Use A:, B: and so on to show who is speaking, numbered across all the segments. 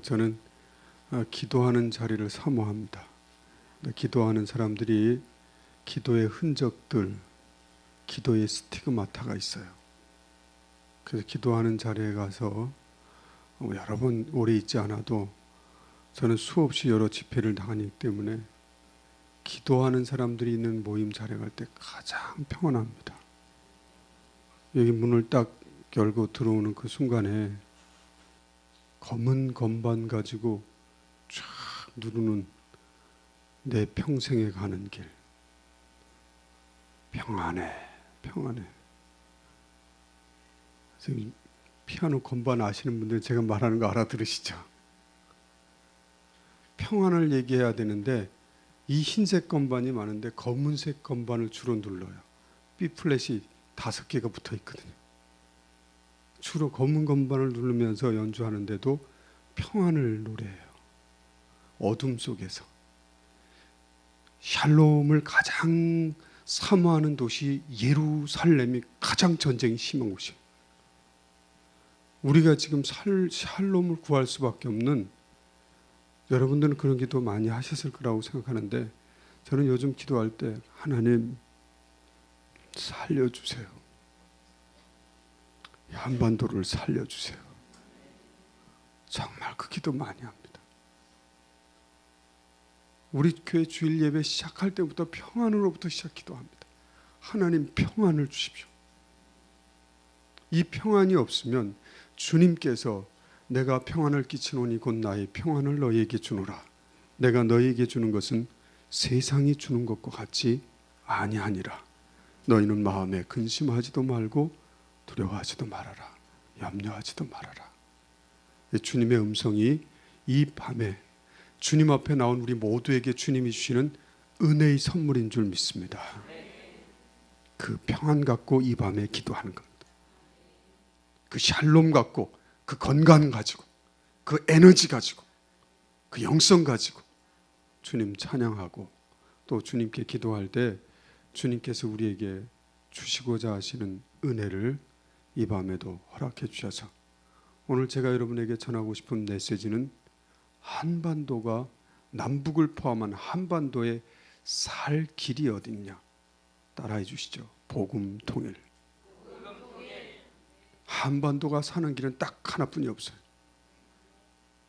A: 저는 기도하는 자리를 사모합니다. 기도하는 사람들이 기도의 흔적들, 기도의 스티그마타가 있어요. 그래서 기도하는 자리에 가서 여러 번 오래 있지 않아도 저는 수없이 여러 집회를 나가기 때문에 기도하는 사람들이 있는 모임 자리에 갈 때 가장 평안합니다. 여기 문을 딱 열고 들어오는 그 순간에 검은 건반 가지고 쫙 누르는 내 평생에 가는 길. 평안해, 평안해. 지금 피아노 건반 아시는 분들 제가 말하는 거 알아들으시죠? 평안을 얘기해야 되는데 이 흰색 건반이 많은데 검은색 건반을 주로 눌러요. B 플랫이 5개가 붙어 있거든요. 주로 검은 건반을 누르면서 연주하는데도 평안을 노래해요. 어둠 속에서. 샬롬을 가장 사모하는 도시 예루살렘이 가장 전쟁이 심한 곳이에요. 우리가 지금 샬롬을 구할 수밖에 없는, 여러분들은 그런 기도 많이 하셨을 거라고 생각하는데 저는 요즘 기도할 때 하나님 살려주세요. 한반도를 살려주세요. 정말 그 기도 많이 합니다. 우리 교회 주일 예배 시작할 때부터 평안으로부터 시작 기도합니다. 하나님 평안을 주십시오. 이 평안이 없으면 주님께서 내가 평안을 끼치노니 곧 나의 평안을 너희에게 주노라. 내가 너희에게 주는 것은 세상이 주는 것과 같지 아니하니라. 너희는 마음에 근심하지도 말고 두려워하지도 말아라. 염려하지도 말아라. 주님의 음성이 이 밤에 주님 앞에 나온 우리 모두에게 주님이 주시는 은혜의 선물인 줄 믿습니다. 그 평안 갖고 이 밤에 기도하는 겁니다. 그 샬롬 갖고, 그 건강 가지고, 그 에너지 가지고, 그 영성 가지고 주님 찬양하고 또 주님께 기도할 때 주님께서 우리에게 주시고자 하시는 은혜를 이 밤에도 허락해 주셔서, 오늘 제가 여러분에게 전하고 싶은 메시지는 한반도가, 남북을 포함한 한반도에 살 길이 어딨냐, 따라해 주시죠. 복음 통일. 한반도가 사는 길은 딱 하나뿐이 없어요.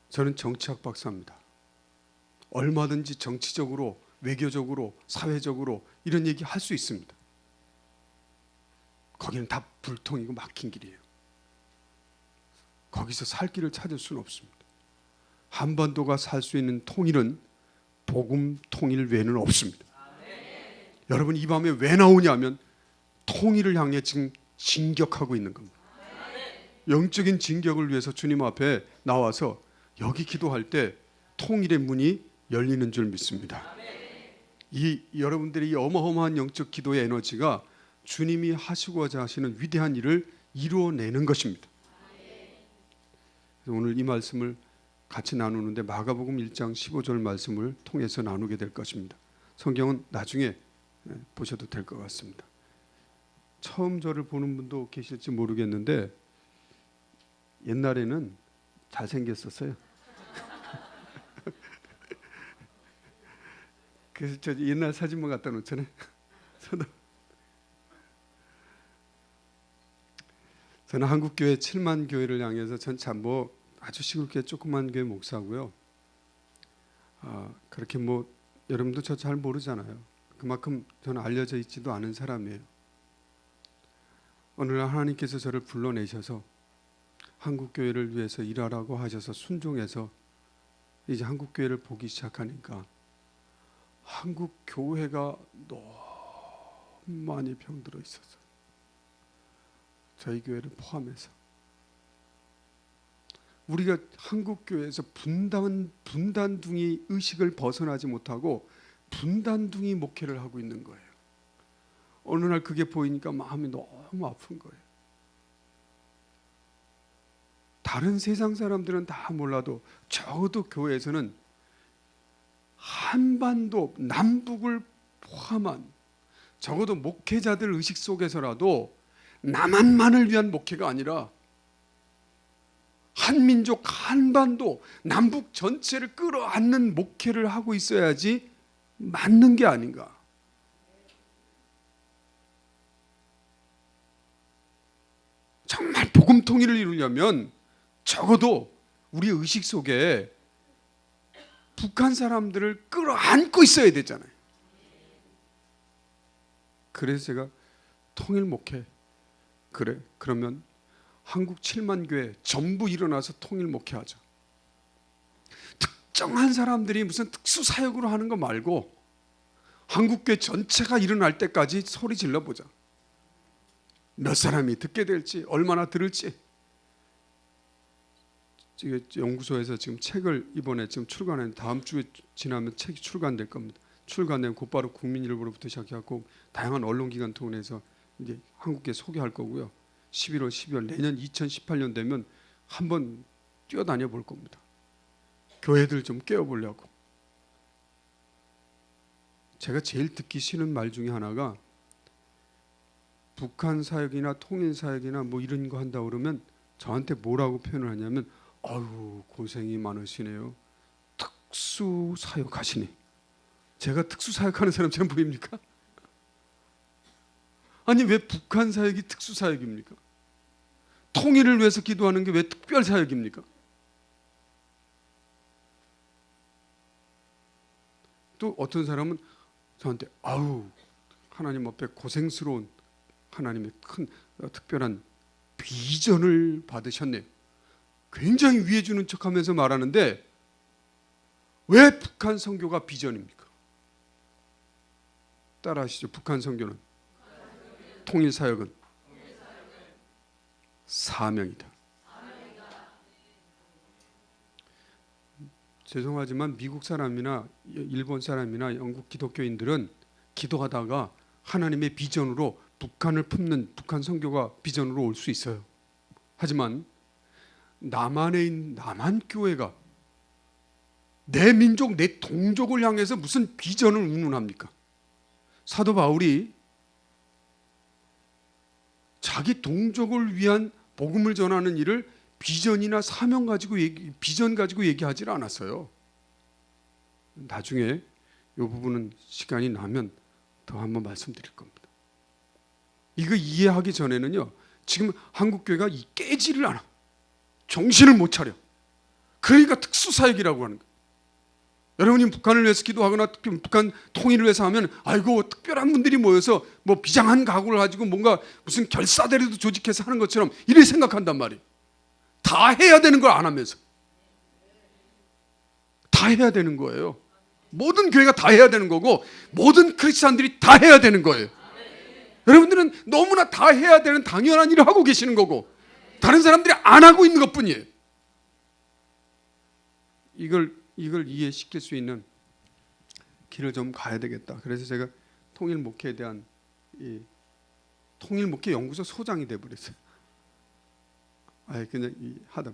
A: 저는 정치학 박사입니다. 얼마든지 정치적으로, 외교적으로, 사회적으로 이런 얘기 할 수 있습니다. 거기는 다 불통이고 막힌 길이에요. 거기서 살 길을 찾을 수는 없습니다. 한반도가 살 수 있는 통일은 복음 통일 외에는 없습니다. 여러분, 이 밤에 왜 나오냐면 통일을 향해 지금 진격하고 있는 겁니다. 영적인 진격을 위해서 주님 앞에 나와서 여기 기도할 때 통일의 문이 열리는 줄 믿습니다. 이 여러분들의 이 어마어마한 영적 기도의 에너지가 주님이 하시고자 하시는 위대한 일을 이루어내는 것입니다. 오늘 이 말씀을 같이 나누는데 마가복음 1장 15절 말씀을 통해서 나누게 될 것입니다. 성경은 나중에 보셔도 될 것 같습니다. 처음 저를 보는 분도 계실지 모르겠는데 옛날에는 잘생겼었어요. 그래서 저 옛날 사진만 갖다 놓잖아요. 저는 한국교회 7만 교회를 향해서 전 참 아주 시골교회 조그만 교회 목사고요. 그렇게 여러분도 저 잘 모르잖아요. 그만큼 저는 알려져 있지도 않은 사람이에요. 어느 날 하나님께서 저를 불러내셔서 한국교회를 위해서 일하라고 하셔서 순종해서 이제 한국교회를 보기 시작하니까 한국교회가 너무 많이 병들어 있어서, 저희 교회를 포함해서 우리가 한국교회에서 분단둥이 의식을 벗어나지 못하고 분단둥이 목회를 하고 있는 거예요. 어느 날 그게 보이니까 마음이 너무 아픈 거예요. 다른 세상 사람들은 다 몰라도 적어도 교회에서는 한반도, 남북을 포함한 적어도 목회자들 의식 속에서라도 남한만을 위한 목회가 아니라 한민족, 한반도, 남북 전체를 끌어안는 목회를 하고 있어야지 맞는 게 아닌가. 정말 복음 통일을 이루려면 적어도 우리 의식 속에 북한 사람들을 끌어안고 있어야 되잖아요. 그래서 제가 통일 목회, 그래 그러면 한국 7만 교회 전부 일어나서 통일 목회하자. 특정한 사람들이 무슨 특수 사역으로 하는 거 말고 한국교회 전체가 일어날 때까지 소리 질러보자. 몇 사람이 듣게 될지, 얼마나 들을지. 연구소에서 지금 책을 이번에 지금 출간했는데 다음 주에 지나면 책이 출간될 겁니다. 출간되면 곧바로 국민일보로부터 시작해갖고 다양한 언론기관 통해서 이제 한국에 소개할 거고요. 11월, 12월 내년 2018년 되면 한번 뛰어다녀 볼 겁니다. 교회들 좀 깨워보려고. 제가 제일 듣기 싫은 말 중에 하나가 북한 사역이나 통일 사역이나 뭐 이런 거 한다 그러면 저한테 뭐라고 표현을 하냐면 아유 고생이 많으시네요. 특수 사역하시네. 제가 특수 사역하는 사람 잘 보입니까? 아니 왜 북한 사역이 특수 사역입니까? 통일을 위해서 기도하는 게 왜 특별 사역입니까? 또 어떤 사람은 저한테 아우 하나님 앞에 고생스러운 하나님의 큰 특별한 비전을 받으셨네요. 굉장히 위해 주는 척하면서 말하는데 왜 북한 선교가 비전입니까? 따라하시죠. 북한 선교는 통일 사역은 사명이다. 죄송하지만 미국 사람이나 일본 사람이나 영국 기독교인들은 기도하다가 하나님의 비전으로 북한을 품는 북한 선교가 비전으로 올 수 있어요. 하지만 남한에 있는 남한 교회가 내 민족, 내 동족을 향해서 무슨 비전을 운운합니까? 사도 바울이 자기 동족을 위한 복음을 전하는 일을 비전이나 사명 가지고 비전 가지고 얘기하지 않았어요. 나중에 이 부분은 시간이 나면 더 한번 말씀드릴 겁니다. 이거 이해하기 전에는요, 지금 한국 교회가 깨지를 않아. 정신을 못 차려. 그러니까 특수사역이라고 하는 거예요. 여러분이 북한을 위해서 기도하거나 북한 통일을 위해서 하면 아이고 특별한 분들이 모여서 뭐 비장한 각오를 가지고 뭔가 무슨 결사대회도 조직해서 하는 것처럼 이렇게 생각한단 말이에요. 다 해야 되는 걸 안 하면서. 다 해야 되는 거예요. 모든 교회가 다 해야 되는 거고 모든 크리스찬들이 다 해야 되는 거예요. 여러분들은 너무나 다 해야 되는 당연한 일을 하고 계시는 거고 다른 사람들이 안 하고 있는 것뿐이에요. 이걸 이해시킬 수 있는 길을 좀 가야 되겠다. 그래서 제가 통일 목회에 대한 이 통일 목회 연구소 소장이 돼 버렸어요. 그냥 하다.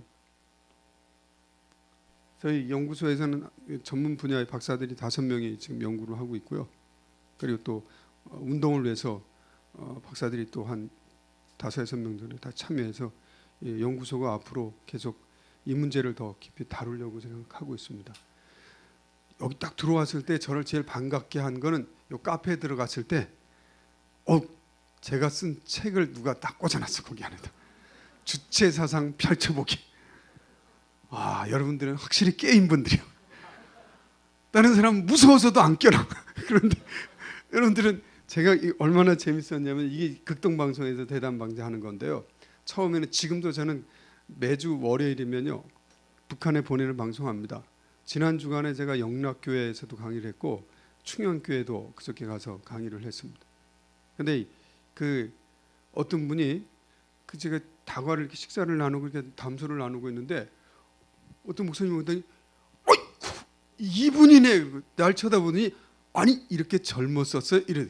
A: 저희 연구소에서는 전문 분야의 박사들이 5명이 지금 연구를 하고 있고요. 그리고 또 운동을 위해서 박사들이 또 한 5, 6명 정도 다 참여해서 연구소가 앞으로 계속 이 문제를 더 깊이 다루려고 생각하고 있습니다. 여기 딱 들어왔을 때 저를 제일 반갑게 한 거는 요 카페에 들어갔을 때 제가 쓴 책을 누가 딱 꽂아놨어. 거기 안에다. 주체사상 펼쳐보기. 여러분들은 확실히 깨인 분들이요. 다른 사람은 무서워서도 안 껴나. 그런데 여러분들은 제가 얼마나 재밌었냐면 이게 극동방송에서 대담방송하는 건데요. 처음에는 지금도 저는 매주 월요일이면요 북한에 보내는 방송합니다. 지난 주간에 제가 영락교회에서도 강의를 했고 충영교회도 그저께 가서 강의를 했습니다. 근데 그 어떤 분이 제가 다과를 이렇게 식사를 나누고 이렇게 담소를 나누고 있는데 어떤 목사님이 오더니 이분이네. 날 쳐다보더니 아니 이렇게 젊었었어요? 이래.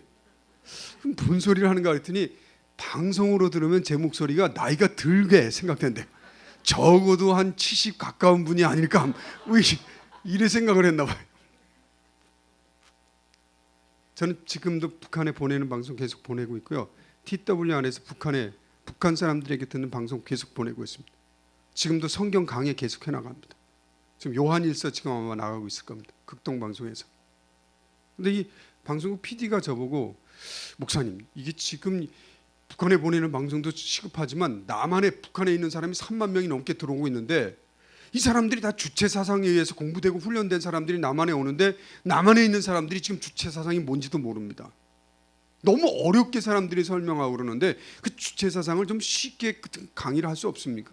A: 뭔 소리를 하는가 했더니 방송으로 들으면 제 목소리가 나이가 들게 생각된대. 적어도 한 70 가까운 분이 아닐까 이래 생각을 했나 봐요. 저는 지금도 북한에 보내는 방송 계속 보내고 있고요. TW 안에서 북한 사람들에게 듣는 방송 계속 보내고 있습니다. 지금도 성경 강의 계속해 나갑니다. 지금 요한일서 지금 아마 나가고 있을 겁니다. 극동방송에서. 근데 이 방송국 PD가 저보고 목사님 이게 지금 북한에 보내는 방송도 시급하지만 남한에 북한에 있는 사람이 3만 명이 넘게 들어오고 있는데 이 사람들이 다 주체사상에 의해서 공부되고 훈련된 사람들이 남한에 오는데 남한에 있는 사람들이 지금 주체사상이 뭔지도 모릅니다. 너무 어렵게 사람들이 설명하고 그러는데 그 주체사상을 좀 쉽게 강의를 할 수 없습니까?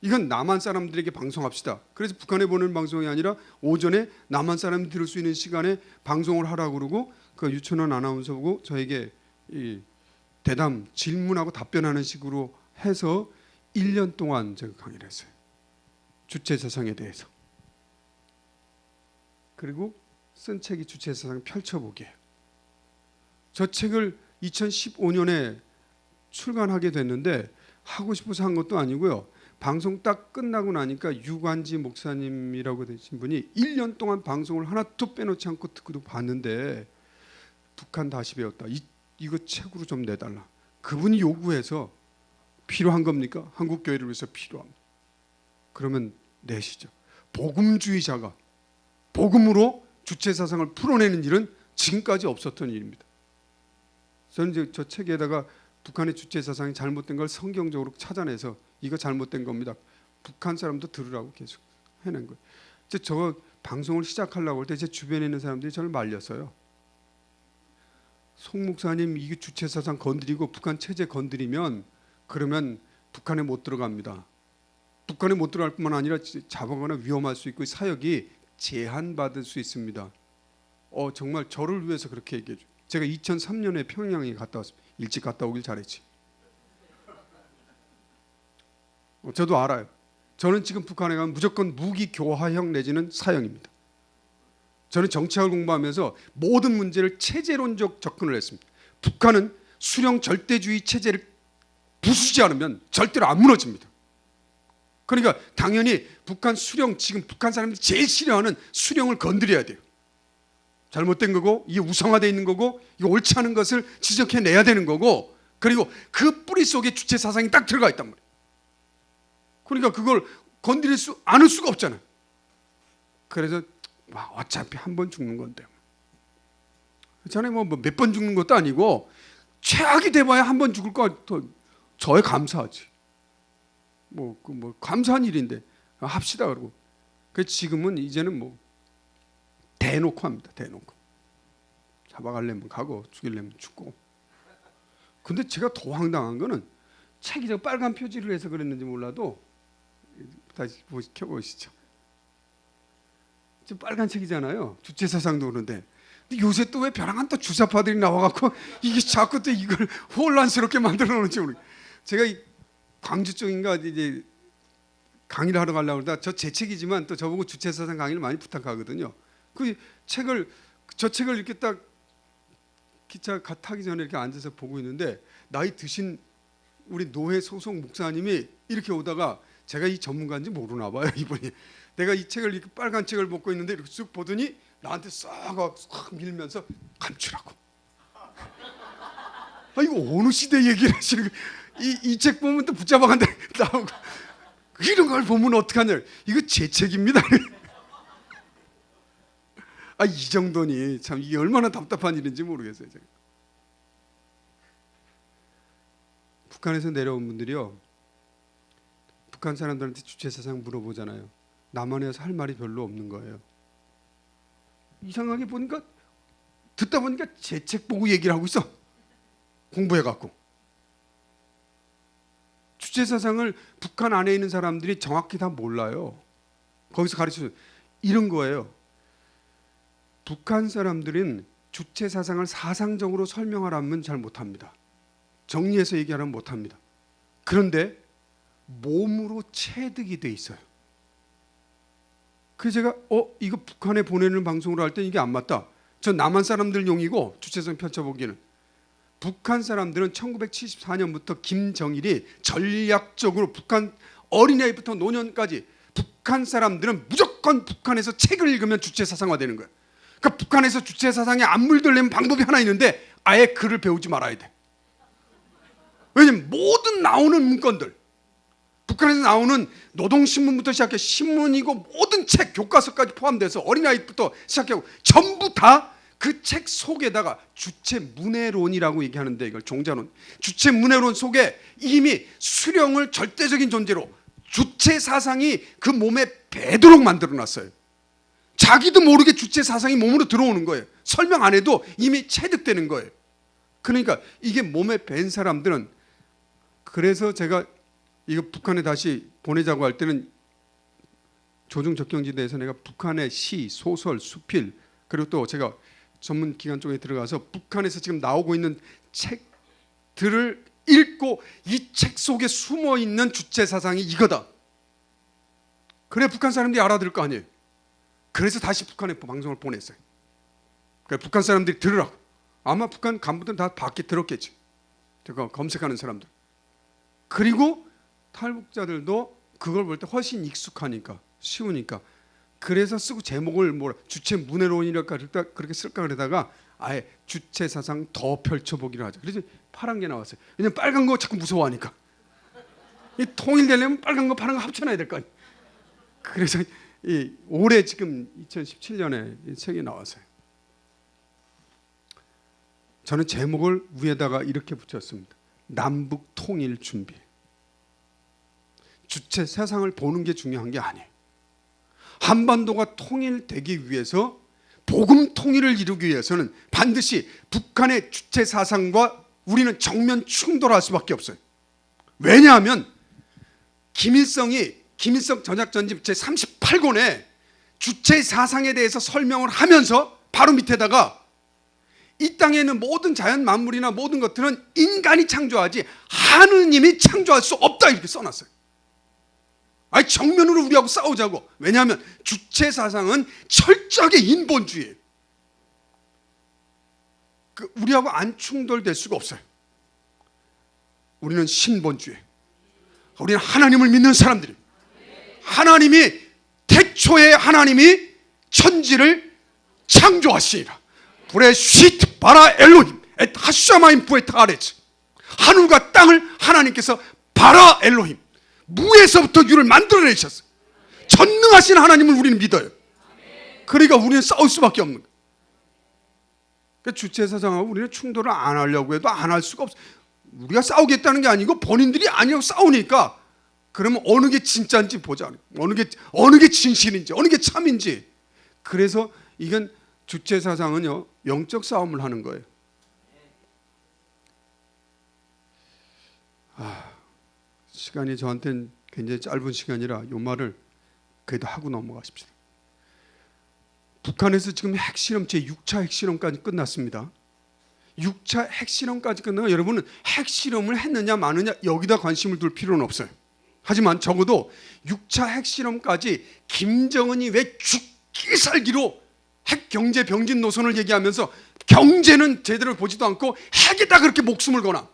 A: 이건 남한 사람들에게 방송합시다. 그래서 북한에 보내는 방송이 아니라 오전에 남한 사람이 들을 수 있는 시간에 방송을 하라고 그러고 그 유천원 아나운서 보고 저에게 이 대담 질문하고 답변하는 식으로 해서 1년 동안 제가 강의를 했어요. 주체사상에 대해서. 그리고 쓴 책이 주체사상 펼쳐보기예요. 저 책을 2015년에 출간하게 됐는데 하고 싶어서 한 것도 아니고요. 방송 딱 끝나고 나니까 유관지 목사님이라고 되신 분이 1년 동안 방송을 하나도 빼놓지 않고 듣고도 봤는데 북한 다시 배웠다. 이거 책으로 좀 내달라. 그분이 요구해서 필요한 겁니까? 한국교회를 위해서 필요합니다. 그러면 내시죠. 복음주의자가 복음으로 주체사상을 풀어내는 일은 지금까지 없었던 일입니다. 저는 이제 저 책에다가 북한의 주체사상이 잘못된 걸 성경적으로 찾아내서 이거 잘못된 겁니다. 북한 사람도 들으라고 계속 해낸 거예요. 이제 저 방송을 시작하려고 할 때 제 주변에 있는 사람들이 저를 말렸어요. 송 목사님 이게 주체사상 건드리고 북한 체제 건드리면 그러면 북한에 못 들어갑니다. 북한에 못 들어갈 뿐만 아니라 잡아가거나 위험할 수 있고 사역이 제한받을 수 있습니다. 정말 저를 위해서 그렇게 얘기해 줘요. 제가 2003년에 평양에 갔다 왔습니다. 일찍 갔다 오길 잘했지. 저도 알아요. 저는 지금 북한에 가면 무조건 무기 교화형 내지는 사형입니다. 저는 정치학을 공부하면서 모든 문제를 체제론적 접근을 했습니다. 북한은 수령 절대주의 체제를 부수지 않으면 절대로 안 무너집니다. 그러니까 당연히 북한 수령, 지금 북한 사람들이 제일 싫어하는 수령을 건드려야 돼요. 잘못된 거고 이게 우상화되어 있는 거고 이거 옳지 않은 것을 지적해내야 되는 거고 그리고 그 뿌리 속에 주체사상이 딱 들어가 있단 말이에요. 그러니까 그걸 건드릴 수 않을 수가 없잖아요. 그래서 어차피 한 번 죽는 건데 그렇잖아요. 뭐 몇 번 죽는 것도 아니고 최악이 돼봐야 한 번 죽을 거 더 저에 감사하지. 뭐 감사한 일인데 합시다 그러고. 그 지금은 이제는 뭐 대놓고 합니다. 대놓고 잡아가려면 가고 죽이려면 죽고. 근데 제가 더 황당한 거는 책이 저 빨간 표지를 해서 그랬는지 몰라도 다시 켜보시죠. 저 빨간 책이잖아요. 주체사상도 그런데 근데 요새 또 왜 벼랑한 또 주사파들이 나와갖고 이게 자꾸 또 이걸 혼란스럽게 만들어 놓는지 모르겠어요. 제가 이 광주 쪽인가 이제 강의를 하러 가려고 그러다 저 제 책이지만 또 저보고 주체사상 강의를 많이 부탁하거든요. 저 책을 이렇게 딱 기차 타기 전에 이렇게 앉아서 보고 있는데 나이 드신 우리 노회 소속 목사님이 이렇게 오다가 제가 이 전문가인지 모르나 봐요. 이분이 내가 이 책을 이렇게 빨간 책을 먹고 있는데 이렇게 쑥 보더니 나한테 싹 밀면서 감추라고. 이거 어느 시대 얘기를 하시는 이 책 보면 또 붙잡아간다 나오고 이런 걸 보면 어떡하냐. 이거 제 책입니다. 이 정도니 참 이게 얼마나 답답한 일인지 모르겠어요. 제가. 북한에서 내려온 분들이요. 북한 사람들한테 주체사상 물어보잖아요. 남한에서 할 말이 별로 없는 거예요. 이상하게 보니까 듣다 보니까 제 책 보고 얘기를 하고 있어. 공부해갖고. 주체사상을 북한 안에 있는 사람들이 정확히 다 몰라요. 거기서 가르쳐줘요. 이런 거예요. 북한 사람들은 주체사상을 사상적으로 설명하라면 잘 못합니다. 정리해서 얘기하라면 못합니다. 그런데 몸으로 체득이 돼 있어요. 그래서 제가 이거 북한에 보내는 방송으로 할 때 이게 안 맞다. 전 남한 사람들 용이고 주체사상 펼쳐보기는 북한 사람들은 1974년부터 김정일이 전략적으로 북한 어린아이부터 노년까지 북한 사람들은 무조건 북한에서 책을 읽으면 주체사상화되는 거예요. 그러니까 북한에서 주체사상에 안 물들려면 방법이 하나 있는데 아예 글을 배우지 말아야 돼. 왜냐면 모든 나오는 문건들 북한에서 나오는 노동신문부터 시작해 신문이고 모든 책, 교과서까지 포함돼서 어린아이부터 시작하고 전부 다 그 책 속에다가 주체문해론이라고 얘기하는데, 이걸 종자론, 주체문해론 속에 이미 수령을 절대적인 존재로 주체사상이 그 몸에 배도록 만들어놨어요. 자기도 모르게 주체사상이 몸으로 들어오는 거예요. 설명 안 해도 이미 체득되는 거예요. 그러니까 이게 몸에 밴 사람들은, 그래서 제가 이거 북한에 다시 보내자고 할 때는 조중적경지대에서 내가 북한의 시, 소설, 수필, 그리고 또 제가 전문 기관 쪽에 들어가서 북한에서 지금 나오고 있는 책들을 읽고 이 책 속에 숨어 있는 주체 사상이 이거다. 그래 북한 사람들이 알아들을 거 아니에요. 그래서 다시 북한에 방송을 보냈어요. 그래 북한 사람들이 들으라고. 아마 북한 간부들은 다 밖에 들었겠지. 제가 검색하는 사람들. 그리고 탈북자들도 그걸 볼 때 훨씬 익숙하니까, 쉬우니까. 그래서 쓰고 제목을 뭐라 주체문해론이랄까 그렇게 쓸까 그러다가 아예 주체사상 더 펼쳐보기로 하죠. 그래서 파란 게 나왔어요. 왜냐면 빨간 거 자꾸 무서워하니까. 이 통일되려면 빨간 거 파란 거 합쳐놔야 될 거 아니에요. 그래서 이 올해 지금 2017년에 이 책이 나왔어요. 저는 제목을 위에다가 이렇게 붙였습니다. 남북 통일 준비. 주체 세상을 보는 게 중요한 게 아니에요. 한반도가 통일되기 위해서, 복음 통일을 이루기 위해서는 반드시 북한의 주체 사상과 우리는 정면 충돌할 수밖에 없어요. 왜냐하면 김일성 전략전집 제38권에 주체 사상에 대해서 설명을 하면서 바로 밑에다가 이 땅에 있는 모든 자연 만물이나 모든 것들은 인간이 창조하지 하느님이 창조할 수 없다, 이렇게 써놨어요. 아니 정면으로 우리하고 싸우자고. 왜냐하면 주체 사상은 철저하게 인본주의예요. 우리하고 안 충돌될 수가 없어요. 우리는 신본주의. 우리는 하나님을 믿는 사람들이에요. 하나님이 태초에 하나님이 천지를 창조하시니라. 브레시트 바라 엘로힘 엣 하샤마임 부에트 아레츠. 하늘과 땅을 하나님께서 바라 엘로힘, 무에서부터 유를 만들어내셨어요. 전능하신 하나님을 우리는 믿어요. 그러니까 우리는 싸울 수밖에 없는 거예요. 그러니까 주체사상하고 우리는 충돌을 안 하려고 해도 안 할 수가 없어요. 우리가 싸우겠다는 게 아니고 본인들이 아니라고 싸우니까, 그러면 어느 게 진짜인지 보자. 어느 게 진실인지, 어느 게 참인지. 그래서 이건 주체사상은요, 영적 싸움을 하는 거예요. 시간이 저한테는 굉장히 짧은 시간이라 이 말을 그래도 하고 넘어가십시다. 북한에서 지금 핵실험 제6차 핵실험까지 끝났습니다. 6차 핵실험까지 끝나고 여러분은 핵실험을 했느냐 마느냐 여기다 관심을 둘 필요는 없어요. 하지만 적어도 6차 핵실험까지 김정은이 왜 죽기 살기로 핵경제 병진 노선을 얘기하면서 경제는 제대로 보지도 않고 핵에다 그렇게 목숨을 거나,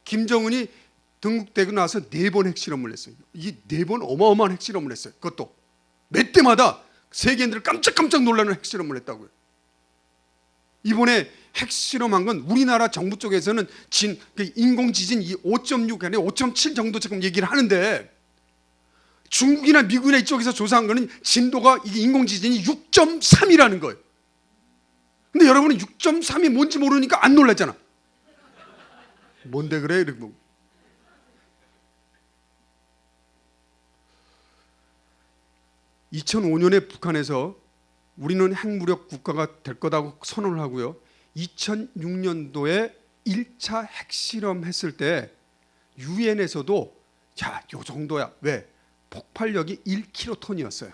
A: 김정은이 등극되고 나서 4번 핵실험을 했어요. 이 4번 어마어마한 핵실험을 했어요. 그것도 몇 대마다 세계인들을 깜짝깜짝 놀라는 핵실험을 했다고요. 이번에 핵실험한 건 우리나라 정부 쪽에서는 인공지진 5.6 아니라 5.7 정도 지금 얘기를 하는데, 중국이나 미국이나 이쪽에서 조사한 거는 진도가, 이게 인공지진이 6.3이라는 거예요. 근데 여러분은 6.3이 뭔지 모르니까 안 놀랐잖아. 뭔데 그래? 이러고. (2005년에) 북한에서 우리는 핵무력 국가가 될 거다고 선언을 하고요. 2006년도에 1차 핵실험 했을 때 유엔에서도 자, 요 정도야. 왜? 폭발력이 1킬로톤이었어요.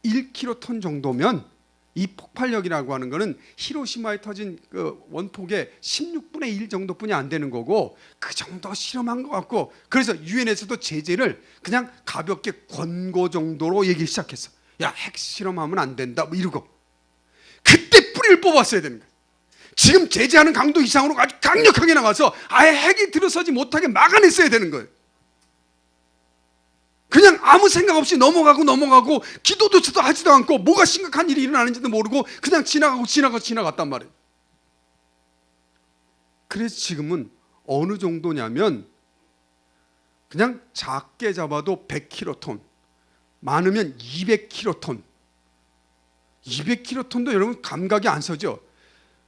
A: 1킬로톤 정도면, 이 폭발력이라고 하는 거는 히로시마에 터진 그 원폭의 16분의 1 정도뿐이 안 되는 거고, 그 정도 실험한 것 같고, 그래서 유엔에서도 제재를 그냥 가볍게 권고 정도로 얘기 시작했어. 야, 핵실험하면 안 된다 뭐 이러고. 그때 뿌리를 뽑았어야 되는 거예요. 지금 제재하는 강도 이상으로 아주 강력하게 나가서 아예 핵이 들어서지 못하게 막아냈어야 되는 거예요. 그냥 아무 생각 없이 넘어가고 기도조차도 하지도 않고 뭐가 심각한 일이 일어나는지도 모르고 그냥 지나갔단 말이에요. 그래서 지금은 어느 정도냐면 그냥 작게 잡아도 100킬로톤, 많으면 200킬로톤. 200킬로톤도 여러분 감각이 안 서죠.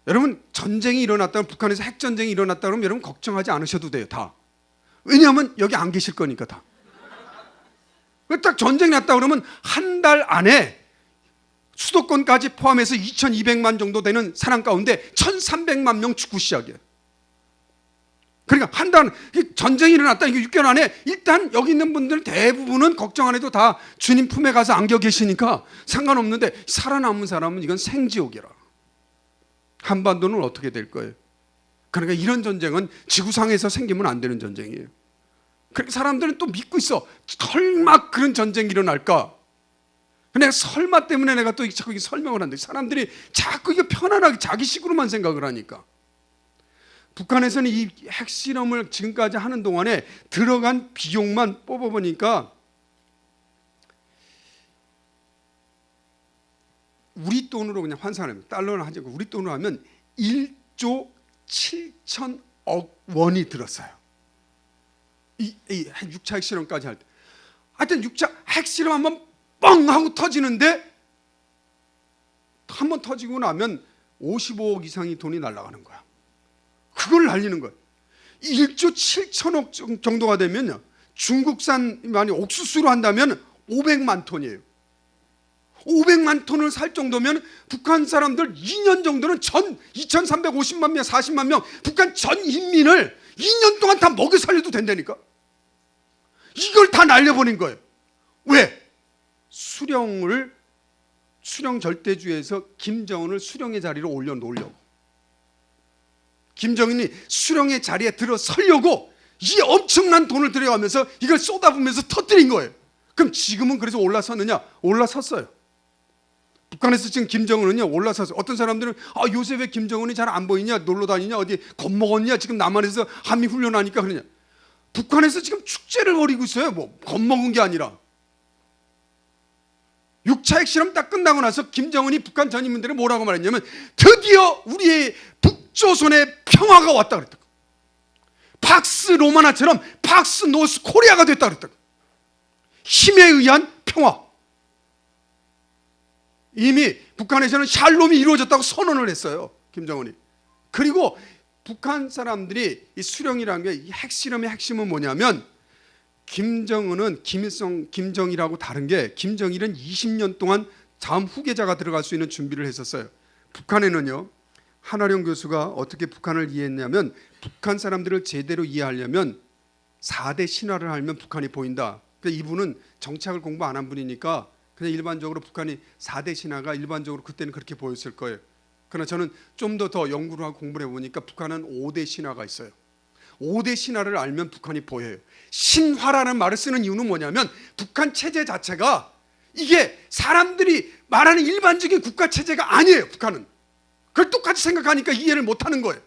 A: 여러분 전쟁이 일어났다면, 북한에서 핵전쟁이 일어났다 그러면 여러분 걱정하지 않으셔도 돼요. 다. 왜냐하면 여기 안 계실 거니까. 다. 딱 전쟁이 났다 그러면 한 달 안에 수도권까지 포함해서 2200만 정도 되는 사람 가운데 1300만 명 죽고 시작이에요. 그러니까 한 달, 전쟁이 일어났다, 이게 6개월 안에 일단 여기 있는 분들 대부분은 걱정 안 해도 다 주님 품에 가서 안겨 계시니까 상관없는데, 살아남은 사람은 이건 생지옥이라. 한반도는 어떻게 될 거예요? 그러니까 이런 전쟁은 지구상에서 생기면 안 되는 전쟁이에요. 그러니까 사람들은 또 믿고 있어. 설마 그런 전쟁이 일어날까? 내가 설마 때문에 내가 또 자꾸 설명을 한다. 사람들이 자꾸 이게 편안하게 자기식으로만 생각을 하니까. 북한에서는 이 핵실험을 지금까지 하는 동안에 들어간 비용만 뽑아보니까 우리 돈으로 그냥 환산하면, 달러는 하지 않고 우리 돈으로 하면 1조 7천억 원이 들었어요. 이 6차 핵실험까지 할 때. 하여튼 6차 핵실험 한번 뻥 하고 터지는데, 한번 터지고 나면 55억 이상의 돈이 날아가는 거야. 그걸 날리는 거예요. 1조 7천억 정도가 되면 중국산 많이 옥수수로 한다면 500만 톤이에요. 500만 톤을 살 정도면 북한 사람들 2년 정도는 2350만 명, 40만 명 북한 전 인민을 2년 동안 다 먹여 살려도 된다니까. 이걸 다 날려버린 거예요. 왜? 수령 절대주의에서 김정은을 수령의 자리로 올려놓으려고. 김정은이 수령의 자리에 들어서려고 이 엄청난 돈을 들여가면서 이걸 쏟아부으면서 터뜨린 거예요. 그럼 지금은 그래서 올라섰느냐? 올라섰어요. 북한에서 지금 김정은은요 올라섰어요. 어떤 사람들은 요새 왜 김정은이 잘 안 보이냐, 놀러 다니냐, 어디 겁먹었냐, 지금 남한에서 한미 훈련하니까 그러냐. 북한에서 지금 축제를 벌이고 있어요. 뭐 겁먹은 게 아니라. 6차 핵실험 딱 끝나고 나서 김정은이 북한 전 인민들이 뭐라고 말했냐면, 드디어 우리의 북조선의 평화가 왔다 그랬다. 팍스 로마나처럼 팍스 노스 코리아가 됐다 그랬다. 힘에 의한 평화. 이미 북한에서는 샬롬이 이루어졌다고 선언을 했어요, 김정은이. 그리고 북한 사람들이 이 수령이라는 게, 이 핵실험의 핵심은 뭐냐면, 김정은은 김일성, 김정일하고 다른 게, 김정일은 20년 동안 다음 후계자가 들어갈 수 있는 준비를 했었어요. 북한에는요, 한화령 교수가 어떻게 북한을 이해했냐면, 북한 사람들을 제대로 이해하려면 4대 신화를 알면 북한이 보인다. 그러니까 이분은 정치학을 공부 안 한 분이니까 그냥 일반적으로 북한이 4대 신화가 일반적으로 그때는 그렇게 보였을 거예요. 그러나 저는 좀 더 연구를 하고 공부를 해보니까 북한은 5대 신화가 있어요. 5대 신화를 알면 북한이 보여요. 신화라는 말을 쓰는 이유는 뭐냐면, 북한 체제 자체가 이게 사람들이 말하는 일반적인 국가 체제가 아니에요. 북한은 그걸 똑같이 생각하니까 이해를 못하는 거예요.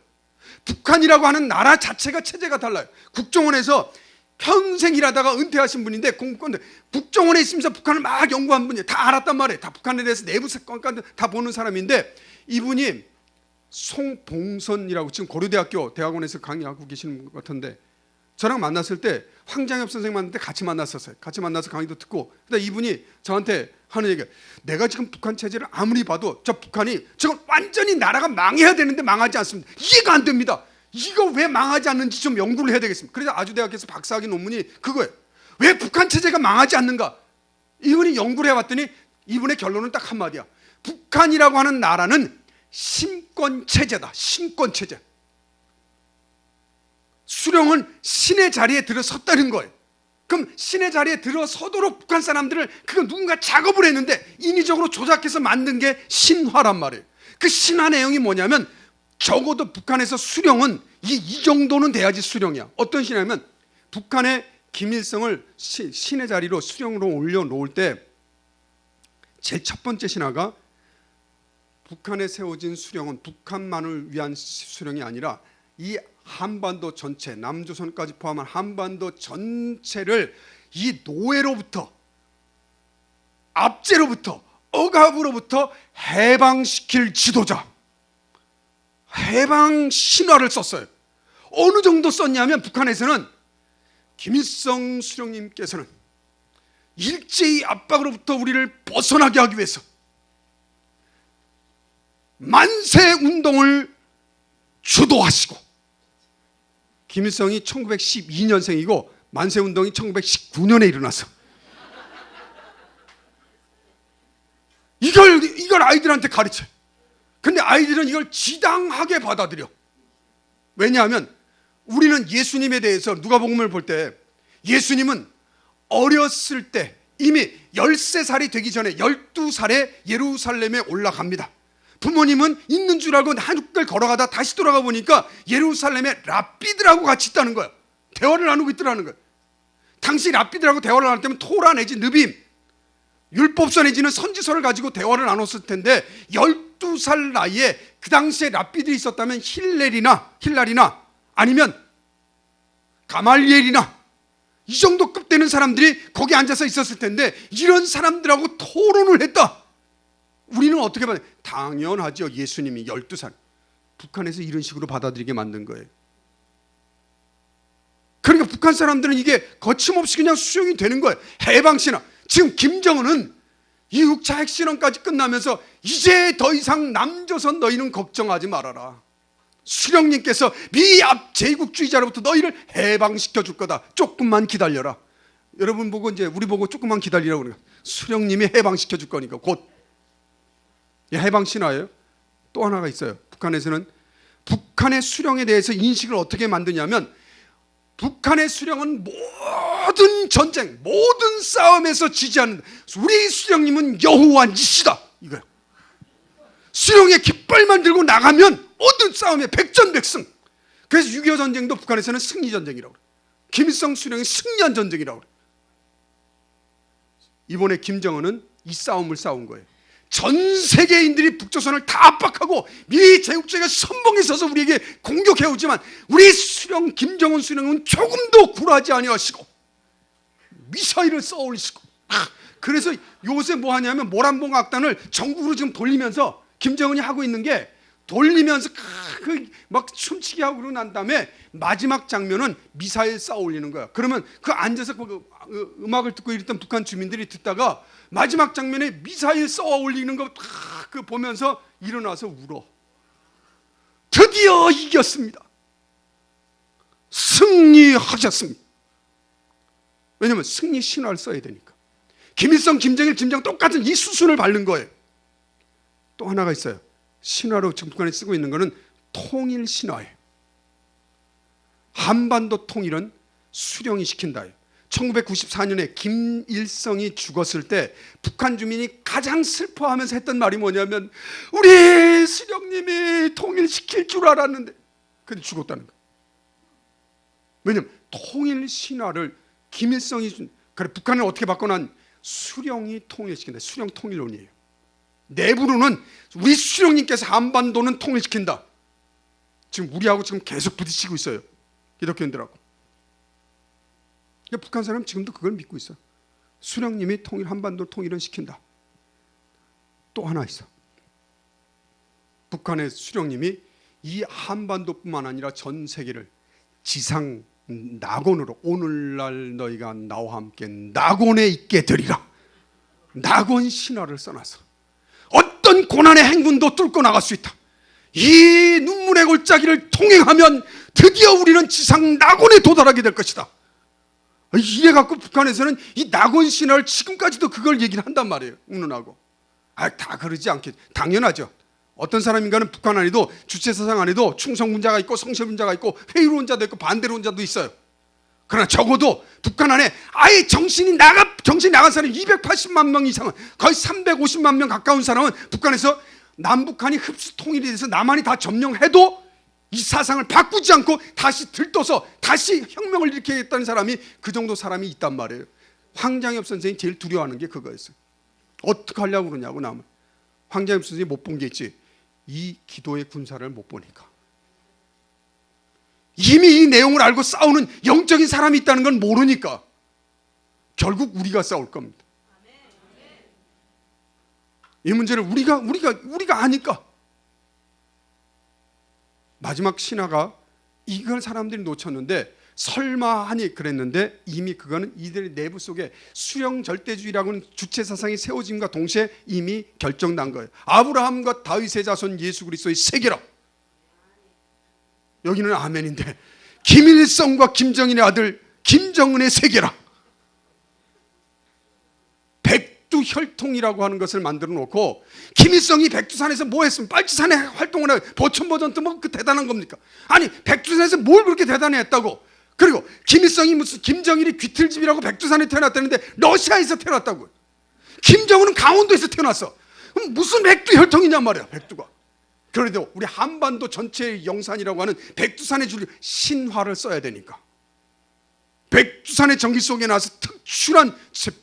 A: 북한이라고 하는 나라 자체가 체제가 달라요. 국정원에서 평생 일하다가 은퇴하신 분인데, 공무원들 국정원에 있으면서 북한을 막 연구한 분이에요. 다 알았단 말이에요. 다 북한에 대해서 내부 사건까지 다 보는 사람인데, 이분이 송봉선이라고 지금 고려대학교 대학원에서 강의하고 계시는 것 같은데, 저랑 만났을 때 황장엽 선생님 만났을 때 같이 만났었어요. 같이 만나서 강의도 듣고. 근데 이분이 저한테 하는 얘기가, 내가 지금 북한 체제를 아무리 봐도 저 북한이 지금 완전히 나라가 망해야 되는데 망하지 않습니다. 이해가 안 됩니다. 이거 왜 망하지 않는지 좀 연구를 해야 되겠습니다. 그래서 아주대학에서 박사학위 논문이 그거예요. 왜 북한 체제가 망하지 않는가? 이분이 연구를 해봤더니 이분의 결론은 딱 한마디야. 북한이라고 하는 나라는 신권 체제다. 신권 체제. 수령은 신의 자리에 들어섰다는 거예요. 그럼 신의 자리에 들어서도록 북한 사람들을 그거 누군가 작업을 했는데 인위적으로 조작해서 만든 게 신화란 말이에요. 그 신화 내용이 뭐냐면, 적어도 북한에서 수령은 이 정도는 돼야지 수령이야. 어떤 신화냐면, 북한의 김일성을 신의 자리로 수령으로 올려놓을 때 제일 첫 번째 신화가, 북한에 세워진 수령은 북한만을 위한 수령이 아니라 이 한반도 전체, 남조선까지 포함한 한반도 전체를 이 노예로부터, 압제로부터, 억압으로부터 해방시킬 지도자, 해방 신화를 썼어요. 어느 정도 썼냐면, 북한에서는 김일성 수령님께서는 일제의 압박으로부터 우리를 벗어나게 하기 위해서 만세 운동을 주도하시고, 김일성이 1912년생이고 만세 운동이 1919년에 일어나서 이걸 아이들한테 가르쳐요. 근데 아이들은 이걸 지당하게 받아들여. 왜냐하면 우리는 예수님에 대해서 누가복음을 볼 때 예수님은 어렸을 때 이미 13살이 되기 전에 12살에 예루살렘에 올라갑니다. 부모님은 있는 줄 알고 한국을 걸어가다 다시 돌아가 보니까 예루살렘에 랍비들하고 같이 있다는 거예요. 대화를 나누고 있더라는 거예요. 당시 랍비들하고 대화를 나눌 때면 토라 내지 느빔, 율법서 내지는 선지서를 가지고 대화를 나눴을 텐데 12살 나이에 그 당시에 랍비들이 있었다면 힐랄이나 아니면 가말리엘이나 이 정도 급 되는 사람들이 거기 앉아서 있었을 텐데 이런 사람들하고 토론을 했다. 우리는 어떻게 봐요? 당연하죠. 예수님이 12살. 북한에서 이런 식으로 받아들이게 만든 거예요. 그러니까 북한 사람들은 이게 거침없이 그냥 수용이 되는 거예요. 해방신화. 지금 김정은은 이 6차 핵실험까지 끝나면서 이제 더 이상 남조선 너희는 걱정하지 말아라. 수령님께서 미압 제국주의자로부터 너희를 해방시켜 줄 거다. 조금만 기다려라. 여러분 보고 이제 우리 보고 조금만 기다리라고 그래요. 수령님이 해방시켜 줄 거니까 곧. 해방 신화예요. 또 하나가 있어요. 북한에서는 북한의 수령에 대해서 인식을 어떻게 만드냐면 북한의 수령은 모든 전쟁, 모든 싸움에서 지지하는 우리 수령님은 여호와 니시다 이거예요. 수령의 깃발만 들고 나가면 모든 싸움에 백전백승. 그래서 6.25 전쟁도 북한에서는 승리전쟁이라고 그래요. 김일성 수령이 승리한 전쟁이라고 그래요. 이번에 김정은은 이 싸움을 싸운 거예요. 전 세계인들이 북조선을 다 압박하고 미 제국주의가 선봉에 서서 우리에게 공격해오지만 우리 수령 김정은 수령은 조금도 굴하지 아니하시고 미사일을 쏘아 올리시고, 그래서 요새 뭐 하냐면 모란봉 악단을 전국으로 지금 돌리면서 김정은이 하고 있는 게 돌리면서 막 춤추게 하고 그러고 난 다음에 마지막 장면은 미사일 쏘아 올리는 거야. 그러면 그 앉아서 음악을 듣고 이랬던 북한 주민들이 듣다가 마지막 장면에 미사일 쏘아 올리는 거 그 보면서 일어나서 울어. 드디어 이겼습니다. 승리하셨습니다. 왜냐하면 승리 신화를 써야 되니까. 김일성, 김정일, 김정 똑같은 이 수순을 밟는 거예요. 또 하나가 있어요. 신화로 지금 북한에 쓰고 있는 거는 통일 신화예요. 한반도 통일은 수령이 시킨다. 1994년에 김일성이 죽었을 때 북한 주민이 가장 슬퍼하면서 했던 말이 뭐냐면 우리 수령님이 통일시킬 줄 알았는데 근데 죽었다는 거예요. 왜냐하면 통일 신화를 김일성이 준, 그래 북한을 어떻게 바꿔난 수령이 통일시킨다. 수령 통일론이에요. 내부로는 우리 수령님께서 한반도는 통일시킨다. 지금 우리하고 지금 계속 부딪히고 있어요. 기독교인들하고. 북한 사람 지금도 그걸 믿고 있어. 수령님이 한반도 통일은 시킨다. 또 하나 있어. 북한의 수령님이 이 한반도뿐만 아니라 전 세계를 지상 낙원으로 오늘날 너희가 나와 함께 낙원에 있게 되리라. 낙원 신화를 써놔서 어떤 고난의 행군도 뚫고 나갈 수 있다. 이 눈물의 골짜기를 통행하면 드디어 우리는 지상 낙원에 도달하게 될 것이다. 이래갖고 북한에서는 이 낙원 신화를 지금까지도 그걸 얘기를 한단 말이에요. 운운하고. 다 그러지 않겠. 당연하죠. 어떤 사람인가는 북한 안에도 주체사상 안에도 충성군자가 있고 성실군자가 있고 회의론자도 있고 반대론자도 있어요. 그러나 적어도 북한 안에 아예 정신이 나간 사람이 280만 명 이상은, 거의 350만 명 가까운 사람은 북한에서 남북한이 흡수 통일에 대해서 남한이 다 점령해도 이 사상을 바꾸지 않고 다시 들떠서 다시 혁명을 일으키겠다는 사람이 그 정도 사람이 있단 말이에요. 황장엽 선생이 제일 두려워하는 게 그거였어요. 어떻게 하려고 그러냐고 남은. 황장엽 선생이 못 본 게 있지. 이 기도의 군사를 못 보니까. 이미 이 내용을 알고 싸우는 영적인 사람이 있다는 건 모르니까 결국 우리가 싸울 겁니다. 이 문제를 우리가 아니까. 마지막 신화가 이걸 사람들이 놓쳤는데 설마 하니 그랬는데 이미 그거는 이들의 내부 속에 수령 절대주의라고 하는 주체 사상이 세워짐과 동시에 이미 결정난 거예요. 아브라함과 다윗의 자손 예수 그리스도의 세계라. 여기는 아멘인데 김일성과 김정일의 아들 김정은의 세계라. 백두혈통이라고 하는 것을 만들어 놓고 김일성이 백두산에서 뭐 했으면 빨치산에 활동을 하고 보천보전도 뭐 그 대단한 겁니까? 아니 백두산에서 뭘 그렇게 대단히 했다고? 그리고 김일성이 무슨 김정일이 귀틀집이라고 백두산에 태어났다는데 러시아에서 태어났다고. 김정은은 강원도에서 태어났어. 그럼 무슨 백두혈통이냐 말이야. 백두가. 그래도 우리 한반도 전체의 영산이라고 하는 백두산의 줄 신화를 써야 되니까. 백두산의 전기 속에 나와서 특출한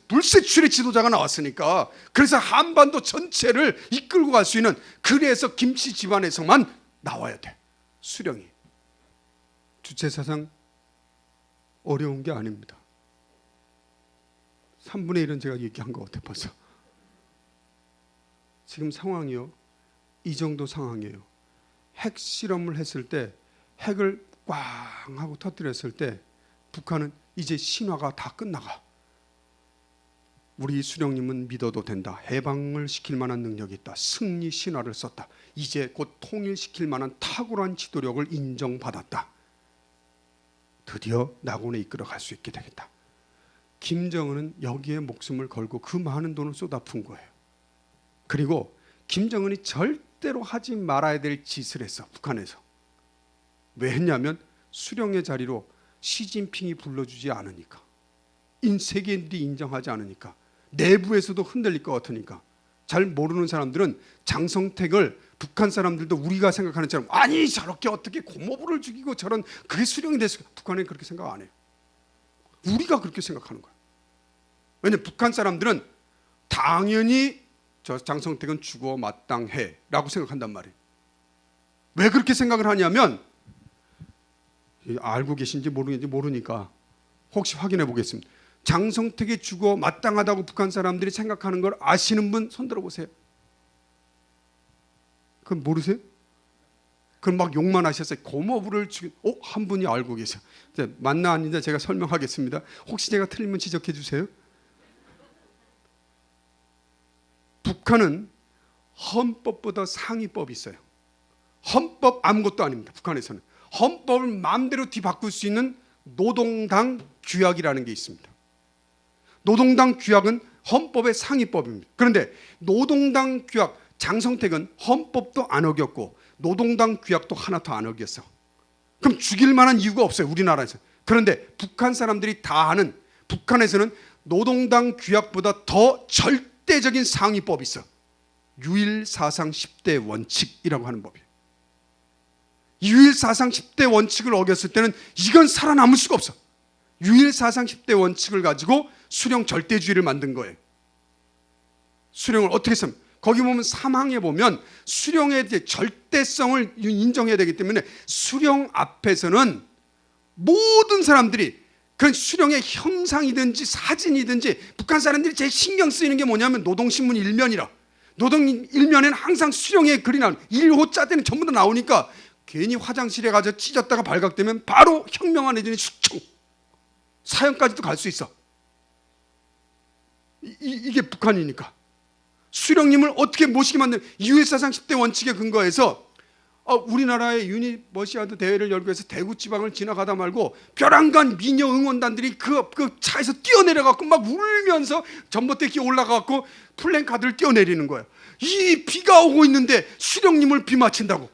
A: 불세출의 지도자가 나왔으니까 그래서 한반도 전체를 이끌고 갈 수 있는 그래서 김씨 집안에서만 나와야 돼. 수령이. 주체사상 어려운 게 아닙니다. 3분의 1은 제가 얘기한 것 같아 벌써. 지금 상황이요. 이 정도 상황이에요. 핵 실험을 했을 때 핵을 꽝 하고 터뜨렸을 때 북한은 이제 신화가 다 끝나가. 우리 수령님은 믿어도 된다. 해방을 시킬 만한 능력이 있다. 승리 신화를 썼다. 이제 곧 통일시킬 만한 탁월한 지도력을 인정받았다. 드디어 낙원에 이끌어 갈 수 있게 되겠다. 김정은은 여기에 목숨을 걸고 그 많은 돈을 쏟아푼 거예요. 그리고 김정은이 절대로 하지 말아야 될 짓을 했어. 북한에서. 왜 했냐면 수령의 자리로 시진핑이 불러주지 않으니까. 세계인들이 인정하지 않으니까. 내부에서도 흔들릴 것 같으니까. 잘 모르는 사람들은 장성택을 북한 사람들도 우리가 생각하는 처럼 아니 저렇게 어떻게 고모부를 죽이고 저런 그게 수령이 됐을까. 북한은 그렇게 생각 안 해요. 우리가 그렇게 생각하는 거야. 왜냐하면 북한 사람들은 당연히 저 장성택은 죽어 마땅해 라고 생각한단 말이에요. 왜 그렇게 생각을 하냐면 알고 계신지 모르겠는지 모르니까 혹시 확인해 보겠습니다. 장성택이 죽어 마땅하다고 북한 사람들이 생각하는 걸 아시는 분 손 들어보세요. 그럼 모르세요? 그럼 막 욕만 하셨어요. 고모부를 죽인 한 분이 알고 계세요. 맞나 아닌지 제가 설명하겠습니다. 혹시 제가 틀리면 지적해 주세요. 북한은 헌법보다 상위법이 있어요. 헌법 아무것도 아닙니다. 북한에서는 헌법을 마음대로 뒤바꿀 수 있는 노동당 규약이라는 게 있습니다. 노동당 규약은 헌법의 상위법입니다. 그런데 노동당 규약 장성택은 헌법도 안 어겼고 노동당 규약도 하나도 안 어겼어. 그럼 죽일 만한 이유가 없어요. 우리나라에서. 그런데 북한 사람들이 다 아는 북한에서는 노동당 규약보다 더 절대적인 상위법이 있어. 유일사상 10대 원칙이라고 하는 법이에요. 유일사상 10대 원칙을 어겼을 때는 이건 살아남을 수가 없어. 유일사상 10대 원칙을 가지고 수령 절대주의를 만든 거예요. 수령을 어떻게 했습니까? 거기 보면 3항에 보면 수령의 절대성을 인정해야 되기 때문에 수령 앞에서는 모든 사람들이 그 수령의 형상이든지 사진이든지 북한 사람들이 제일 신경 쓰이는 게 뭐냐면 노동신문 일면이라. 노동 일면에는 항상 수령의 글이 나오는 1호자 때는 전부 다 나오니까 괜히 화장실에 가서 찢었다가 발각되면 바로 혁명한 애들이 숙청 사형까지도 갈 수 있어. 이게 북한이니까. 수령님을 어떻게 모시게 만든 유일사상 10대 원칙에 근거해서 우리나라의 유니버시아드 대회를 열고 해서 대구 지방을 지나가다 말고 벼랑간 미녀 응원단들이 그 차에서 뛰어내려갖고 막 울면서 전봇대기 올라가갖고 플랜카드를 뛰어내리는 거예요. 이 비가 오고 있는데 수령님을 비 맞힌다고.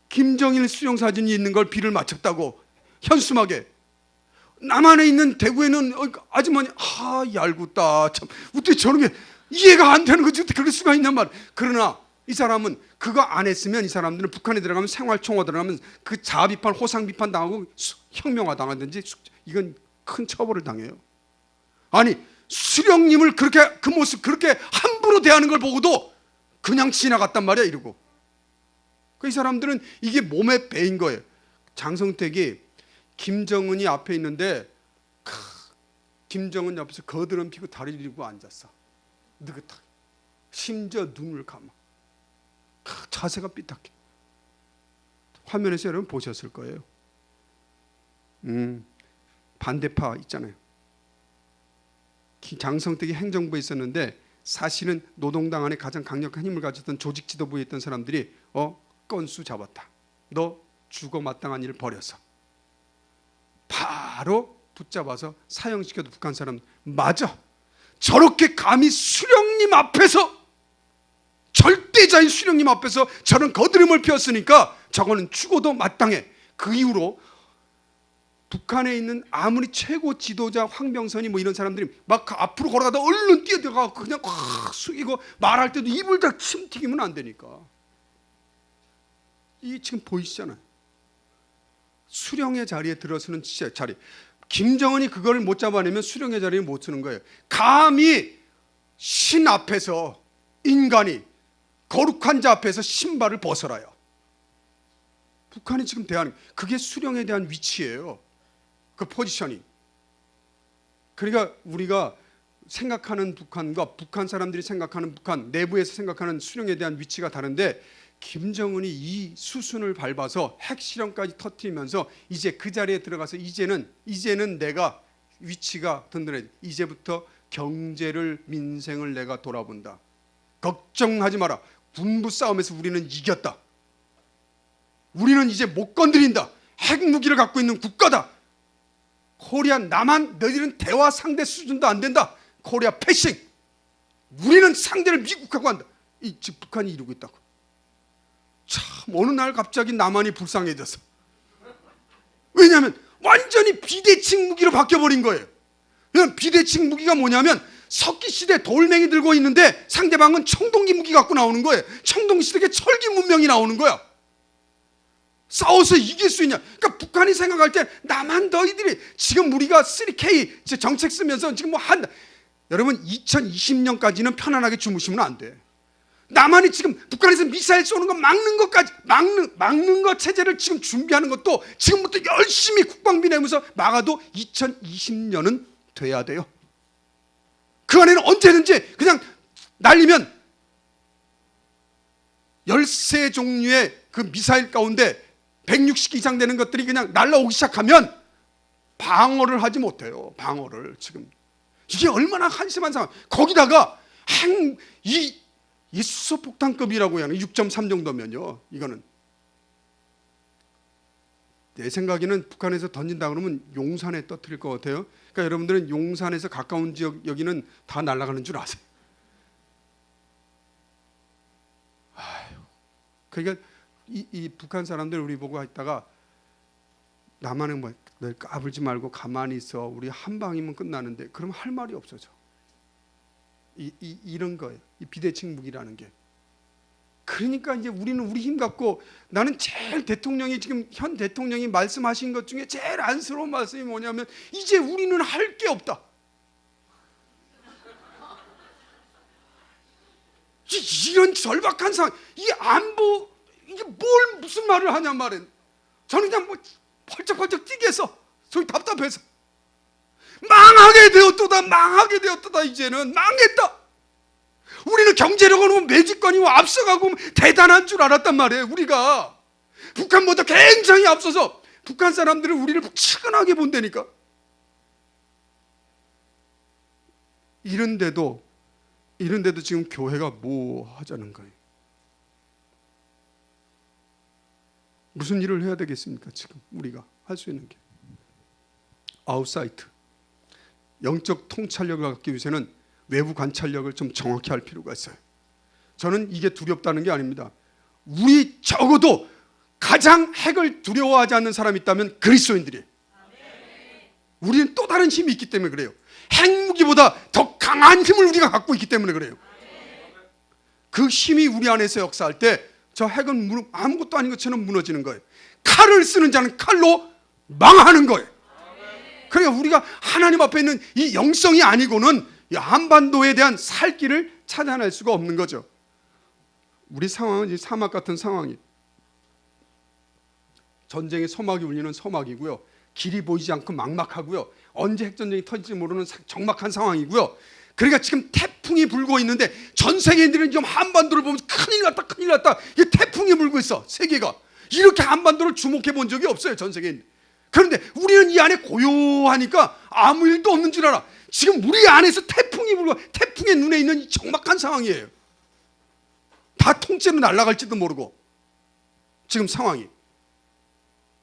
A: 김정일 수령 사진이 있는 걸 비를 맞췄다고 현수막에. 남한에 있는 대구에는 아주머니 얄궂다 참 어떻게 저런 게 이해가 안 되는 거지. 어떻게 그럴 수가 있냔 말이야. 그러나 이 사람은 그거 안 했으면 이 사람들은 북한에 들어가면 생활총화 들어가면 그 자비판 호상비판 당하고 혁명화 당하든지 이건 큰 처벌을 당해요. 아니 수령님을 그렇게 그 모습 그렇게 함부로 대하는 걸 보고도 그냥 지나갔단 말이야. 이러고 이 사람들은 이게 몸에 배인 거예요. 장성택이 김정은이 앞에 있는데 김정은 옆에서 거드름 피고 다리를 들고 앉았어. 느긋하게. 심지어 눈을 감아. 자세가 삐딱해. 화면에서 여러분 보셨을 거예요. 반대파 있잖아요. 장성택이 행정부에 있었는데 사실은 노동당 안에 가장 강력한 힘을 가졌던 조직 지도부에 있던 사람들이 건수 잡았다. 너 죽어 마땅한 일을 벌여서 바로 붙잡아서 사형시켜도 북한 사람 맞아. 저렇게 감히 수령님 앞에서, 절대자인 수령님 앞에서 저런 거드름을 피웠으니까 저거는 죽어도 마땅해. 그 이후로 북한에 있는 아무리 최고 지도자 황병선이 뭐 이런 사람들이 막 앞으로 걸어가다 얼른 뛰어들어가고 그냥 확 숙이고 말할 때도 입을 다 침 튀기면 안 되니까. 이 지금 보이시잖아요. 수령의 자리에 들어서는 진짜 자리. 김정은이 그걸 못 잡아내면 수령의 자리에 못 쓰는 거예요. 감히 신 앞에서 인간이 거룩한 자 앞에서 신발을 벗어라요. 북한이 지금 대한 그게 수령에 대한 위치예요. 그 포지셔닝. 그러니까 우리가 생각하는 북한과 북한 사람들이 생각하는 북한, 내부에서 생각하는 수령에 대한 위치가 다른데, 김정은이 이 수순을 밟아서 핵실험까지 터뜨리면서 이제 그 자리에 들어가서 이제는 내가 위치가 든든해. 이제부터 경제를, 민생을 내가 돌아본다. 걱정하지 마라. 군부 싸움에서 우리는 이겼다. 우리는 이제 못 건드린다. 핵무기를 갖고 있는 국가다. 코리아 남한 너희들은 대화 상대 수준도 안 된다. 코리아 패싱. 우리는 상대를 미국하고 한다. 이 지금 북한이 이루고 있다고. 참 어느 날 갑자기 남한이 불쌍해졌어. 왜냐하면 완전히 비대칭 무기로 바뀌어버린 거예요. 비대칭 무기가 뭐냐면 석기시대 돌멩이 들고 있는데 상대방은 청동기 무기 갖고 나오는 거예요. 청동시대의 철기 문명이 나오는 거야. 싸워서 이길 수 있냐. 그러니까 북한이 생각할 때 남한 너희들이 지금 우리가 3K 정책 쓰면서 지금 뭐 한다. 여러분 2020년까지는 편안하게 주무시면 안 돼. 남한이 지금 북한에서 미사일 쏘는 거 막는 것까지 막는 거 체제를 지금 준비하는 것도 지금부터 열심히 국방비 내면서 막아도 2020년은 돼야 돼요. 그 안에는 언제든지 그냥 날리면 13 종류의 그 미사일 가운데 160기 이상 되는 것들이 그냥 날라오기 시작하면 방어를 하지 못해요. 방어를 지금. 이게 얼마나 한심한 상황. 거기다가 이 수소폭탄급이라고 하는 6.3 정도면요. 이거는 내 생각에는 북한에서 던진다 그러면 용산에 떠뜨릴 것 같아요. 그러니까 여러분들은 용산에서 가까운 지역 여기는 다 날아가는 줄 아세요. 그러니까 이 북한 사람들 우리 보고 있다가 남한에 뭐 널 까불지 말고 가만히 있어. 우리 한 방이면 끝나는데 그럼 할 말이 없어져. 이런 거예요. 이 비대칭 무기라는 게. 그러니까 이제 우리는 우리 힘 갖고 나는 제일 대통령이 지금 현 대통령이 말씀하신 것 중에 제일 안쓰러운 말씀이 뭐냐면 이제 우리는 할 게 없다. 이런 절박한 상황. 이 안보 이게 뭘 무슨 말을 하냐 말이에요. 저는 그냥 뭐 펄쩍펄쩍 뛰게 해서 저기 답답해서 망하게 되었다. 이제는 망했다. 우리는 경제력으로 매직권이고 앞서가고 대단한 줄 알았단 말이에요. 우리가 북한보다 굉장히 앞서서 북한 사람들은 우리를 측은하게 본다니까. 이런데도 지금 교회가 뭐 하자는 거예요. 무슨 일을 해야 되겠습니까? 지금 우리가 할 수 있는 게 아웃사이트, 영적 통찰력을 갖기 위해서는 외부 관찰력을 좀 정확히 할 필요가 있어요. 저는 이게 두렵다는 게 아닙니다. 우리 적어도 가장 핵을 두려워하지 않는 사람이 있다면 그리스도인들이에요. 우리는 또 다른 힘이 있기 때문에 그래요. 핵무기보다 더 강한 힘을 우리가 갖고 있기 때문에 그래요. 그 힘이 우리 안에서 역사할 때 저 핵은 아무것도 아닌 것처럼 무너지는 거예요. 칼을 쓰는 자는 칼로 망하는 거예요. 그러니까 우리가 하나님 앞에 있는 이 영성이 아니고는 이 한반도에 대한 살 길을 찾아낼 수가 없는 거죠. 우리 상황은 이 사막 같은 상황이, 전쟁의 소막이 울리는 소막이고요. 길이 보이지 않고 막막하고요. 언제 핵전쟁이 터질지 모르는 적막한 상황이고요. 그러니까 지금 태풍이 불고 있는데 전 세계인들은 지금 한반도를 보면 큰일 났다. 이 태풍이 불고 있어. 세계가 이렇게 한반도를 주목해 본 적이 없어요. 전 세계인. 그런데 우리는 이 안에 고요하니까 아무 일도 없는 줄 알아. 지금 우리 안에서 태풍이 불고 태풍의 눈에 있는 이 적막한 상황이에요. 다 통째로 날아갈지도 모르고 지금 상황이.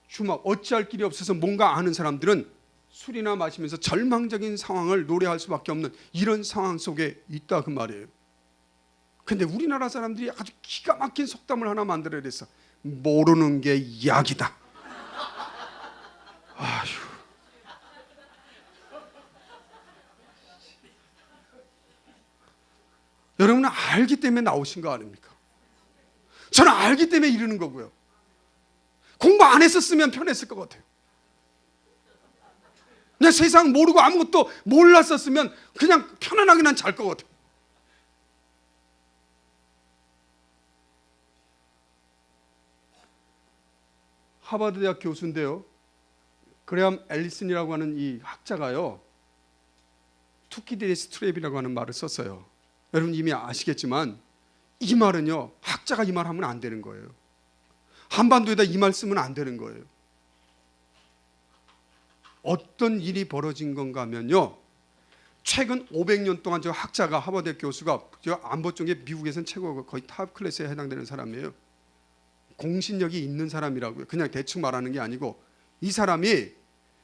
A: 주막 어찌할 길이 없어서 뭔가 아는 사람들은 술이나 마시면서 절망적인 상황을 노래할 수밖에 없는 이런 상황 속에 있다 그 말이에요. 근데 우리나라 사람들이 아주 기가 막힌 속담을 하나 만들어냈어. 모르는 게 약이다. 아휴. 여러분은 알기 때문에 나오신 거 아닙니까? 저는 알기 때문에 이러는 거고요. 공부 안 했었으면 편했을 것 같아요. 그냥 세상 모르고 아무것도 몰랐었으면 그냥 편안하게 난 잘 것 같아요. 하버드 대학 교수인데요, 그레엄 앨리슨이라고 하는 이 학자가요, 투키디데스 트랩이라고 하는 말을 썼어요. 여러분 이미 아시겠지만 이 말은요, 학자가 이 말 하면 안 되는 거예요. 한반도에다 이 말 쓰면 안 되는 거예요. 어떤 일이 벌어진 건가 하면요, 최근 500년 동안 저 학자가, 하버드 교수가, 저 안보 쪽에 미국에서는 최고, 거의 탑 클래스에 해당되는 사람이에요. 공신력이 있는 사람이라고요. 그냥 대충 말하는 게 아니고, 이 사람이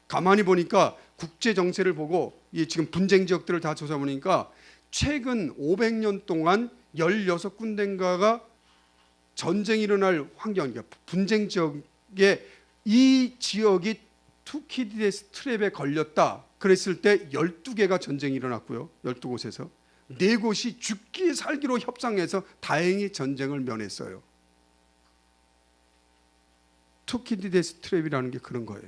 A: 가만히 보니까 국제 정세를 보고 이 지금 분쟁 지역들을 다 조사해보니까 최근 500년 동안 16군데인가가 전쟁이 일어날 환경, 그러니까 분쟁 지역에 이 지역이 투키디데스 트랩에 걸렸다 그랬을 때 12개가 전쟁이 일어났고요. 12곳에서 4곳이 죽기 살기로 협상해서 다행히 전쟁을 면했어요. 투키디데스 트랩이라는 게 그런 거예요.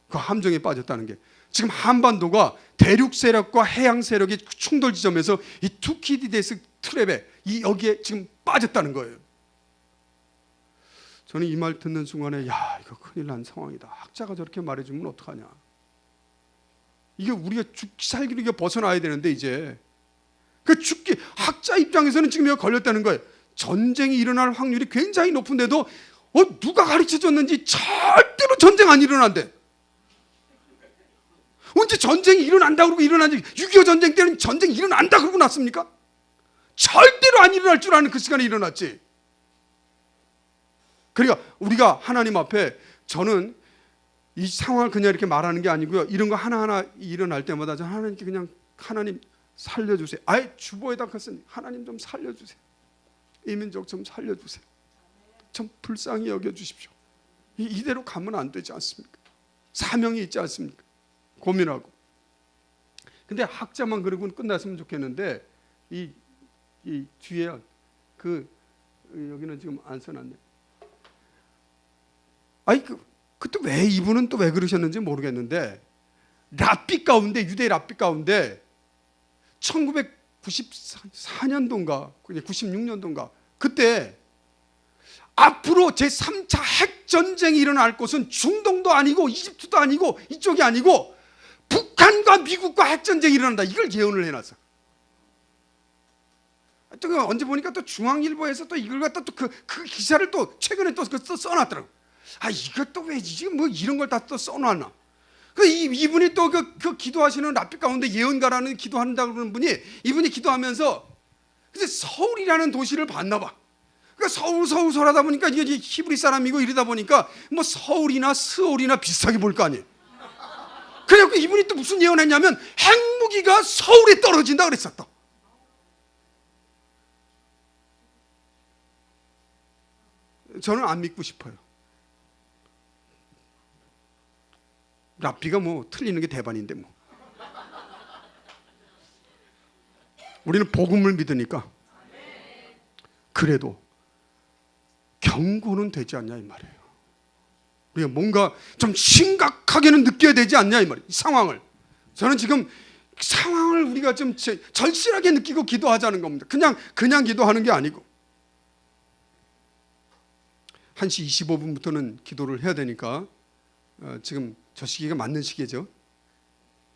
A: 그 함정에 빠졌다는 게. 지금 한반도가 대륙 세력과 해양 세력의 충돌 지점에서 이 투키디데스 트랩에 여기에 지금 빠졌다는 거예요. 저는 이 말 듣는 순간에 야, 이거 큰일 난 상황이다. 학자가 저렇게 말해주면 어떡하냐. 이게 우리가 죽기 살기로 이게 벗어나야 되는데 이제 그 죽기, 학자 입장에서는 지금 여기 걸렸다는 거예요. 전쟁이 일어날 확률이 굉장히 높은데도 누가 가르쳐줬는지 절대로 전쟁 안 일어난대. 언제 전쟁이 일어난다 그러고 일어나지? 6.25 전쟁 때는 전쟁이 일어난다 그러고 났습니까? 절대로 안 일어날 줄 아는 그 시간에 일어났지. 그러니까 우리가 하나님 앞에, 저는 이 상황을 그냥 이렇게 말하는 게 아니고요, 이런 거 하나하나 일어날 때마다 저는 하나님께 그냥, 하나님 살려주세요. 아예 주보에다 갔으니 하나님 좀 살려주세요. 이 민족 좀 살려주세요. 좀 불쌍히 여겨주십시오. 이대로 가면 안 되지 않습니까? 사명이 있지 않습니까? 고민하고. 근데 학자만 그러고는 끝났으면 좋겠는데 이 뒤에 여기는 지금 안 써놨네. 그때 왜 이분은 또 왜 그러셨는지 모르겠는데, 랍비 가운데, 유대 랍비 가운데 1994년도인가 96년도인가 그때 앞으로 제3차 핵전쟁이 일어날 곳은 중동도 아니고 이집트도 아니고 이쪽이 아니고 북한과 미국과 핵전쟁이 일어난다, 이걸 예언을 해놨어. 또 언제 보니까 또 중앙일보에서 또 이걸 갖다 또 그 기사를 또 최근에 또 써놨더라고. 이것도 왜 지금 뭐 이런 걸 다 또 써놨나? 이분이 또 그 기도하시는 랍비 가운데 예언가라는 기도한다고 그러는 분이, 이분이 기도하면서 근데 서울이라는 도시를 봤나 봐. 그러니까 서울 하다 보니까 이게 히브리 사람이고 이러다 보니까 뭐 서울이나 스올이나 비슷하게 볼 거 아니에요. 그래서 이분이 또 무슨 예언했냐면 핵무기가 서울에 떨어진다 그랬었다. 저는 안 믿고 싶어요. 랍비가 뭐 틀리는 게 대반인데 뭐. 우리는 복음을 믿으니까. 그래도 경고는 되지 않냐 이 말이에요. 우리가 뭔가 좀 심각하게는 느껴야 되지 않냐 이 말이에요. 이 상황을. 저는 지금 상황을 우리가 좀 절실하게 느끼고 기도하자는 겁니다. 그냥 기도하는 게 아니고. 1시 25분부터는 기도를 해야 되니까 지금 저 시기가 맞는 시기죠.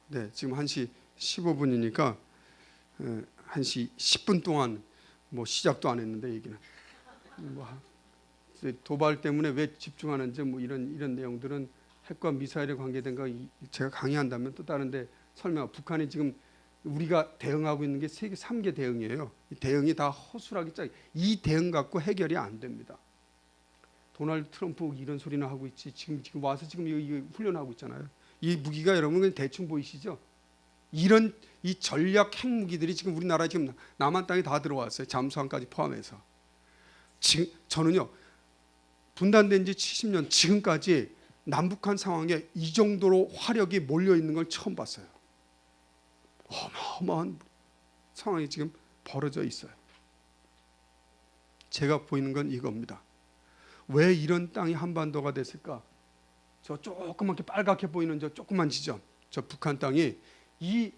A: 네, 지금 1시 15분이니까 1시 10분 동안 뭐 시작도 안 했는데 얘기는 뭐 도발 때문에 왜 집중하는지 뭐 이런 내용들은 핵과 미사일에 관계된 거 제가 강의한다면 또 다른데 설명. 북한이 지금 우리가 대응하고 있는 게 세계 3개 대응이에요. 이 대응이 다 허술하기 짝이. 이 대응 갖고 해결이 안 됩니다. 도널드 트럼프 이런 소리나 하고 있지. 지금 와서 지금 이 훈련하고 있잖아요. 이 무기가 여러분 그냥 대충 보이시죠? 이런 이 전략 핵무기들이 지금 우리나라 지금 남한 땅에 다 들어왔어요. 잠수함까지 포함해서. 지금 저는요 분단된 지 70년 지금까지 남북한 상황에 이 정도로 화력이 몰려 있는 걸 처음 봤어요. 어마어마한 상황이 지금 벌어져 있어요. 제가 보이는 건 이겁니다. 왜 이런 땅이 한반도가 됐을까? 저 조그맣게 빨갛게 보이는 저 조그만 지점, 저 북한 땅이 이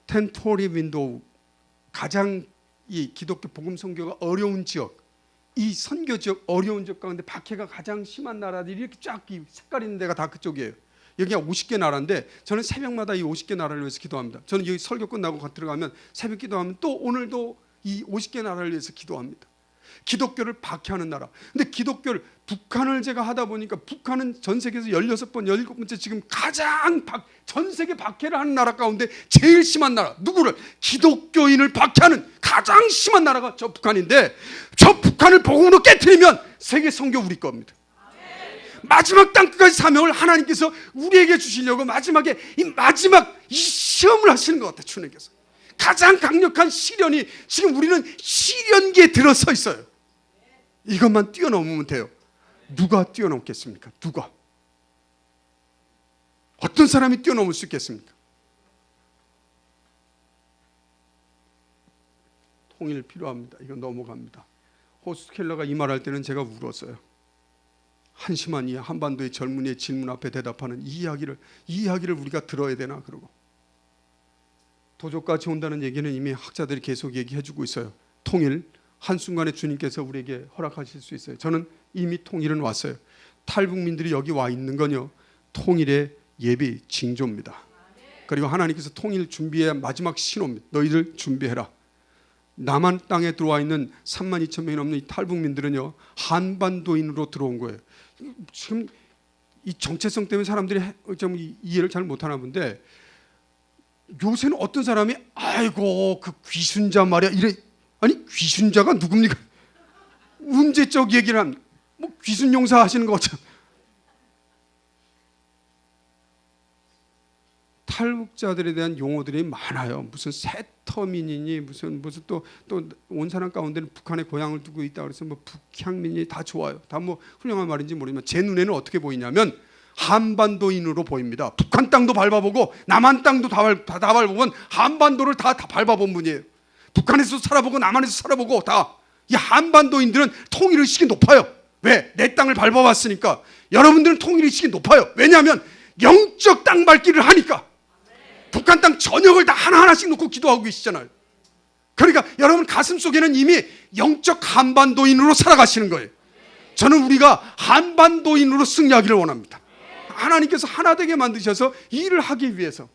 A: 텐토리 윈도우, 가장 이 기독교 복음 선교가 어려운 지역, 이 선교 지역 어려운 지역 가운데 박해가 가장 심한 나라들이 이렇게 쫙 색깔 있는 데가 다 그쪽이에요. 여기가 50개 나라인데 저는 새벽마다 이 50개 나라를 위해서 기도합니다. 저는 여기 설교 끝나고 들어가면 새벽 기도하면 또 오늘도 이 50개 나라를 위해서 기도합니다. 기독교를 박해하는 나라. 근데 기독교를 북한을 제가 하다 보니까 북한은 전 세계에서 16번, 17번째 지금 가장 전 세계 박해를 하는 나라 가운데 제일 심한 나라. 누구를? 기독교인을 박해하는 가장 심한 나라가 저 북한인데 저 북한을 복음으로 깨트리면 세계 선교 우리 겁니다. 마지막 땅끝까지 사명을 하나님께서 우리에게 주시려고 마지막에 이 시험을 하시는 것 같아요. 주님께서. 가장 강력한 시련이 지금 우리는 시련기에 들어서 있어요. 이것만 뛰어넘으면 돼요. 누가 뛰어넘겠습니까? 누가? 어떤 사람이 뛰어넘을 수 있겠습니까? 통일 필요합니다. 이건 넘어갑니다. 호스트 켈러가 이 말할 때는 제가 울었어요. 한심한 이 한반도의 젊은이의 질문 앞에 대답하는 이 이야기를 우리가 들어야 되나 그러고. 도적같이 온다는 얘기는 이미 학자들이 계속 얘기해주고 있어요. 통일, 한순간에 주님께서 우리에게 허락하실 수 있어요. 저는 이미 통일은 왔어요. 탈북민들이 여기 와 있는 건요, 통일의 예비 징조입니다. 그리고 하나님께서 통일 준비의 마지막 신호입니다. 너희들 준비해라. 남한 땅에 들어와 있는 3만 2천 명이 넘는 이 탈북민들은요, 한반도인으로 들어온 거예요. 지금 이 정체성 때문에 사람들이 좀 이해를 잘 못하나 본데, 요새는 어떤 사람이 아이고 그 귀순자 말이야 이래. 아니 귀순자가 누굽니까? 문제적 얘기를 한 뭐 귀순 용사 하시는 거 같죠. 탈북자들에 대한 용어들이 많아요. 무슨 세터민이니 무슨 또 온 사람 가운데는 북한의 고향을 두고 있다 그래서 뭐 북향민이 다 좋아요. 다 뭐 훌륭한 말인지 모르지만 제 눈에는 어떻게 보이냐면 한반도인으로 보입니다. 북한 땅도 밟아보고 남한 땅도 다 밟아보면 한반도를 다 밟아본 분이에요. 북한에서 살아보고 남한에서 살아보고 다. 이 한반도인들은 통일의식이 높아요. 왜? 내 땅을 밟아봤으니까. 여러분들은 통일의식이 높아요. 왜냐하면 영적 땅 밟기를 하니까. 북한 땅 전역을 다 하나하나씩 놓고 기도하고 계시잖아요. 그러니까 여러분 가슴속에는 이미 영적 한반도인으로 살아가시는 거예요. 저는 우리가 한반도인으로 승리하기를 원합니다. 하나님께서 하나 되게 만드셔서 일을 하기 위해서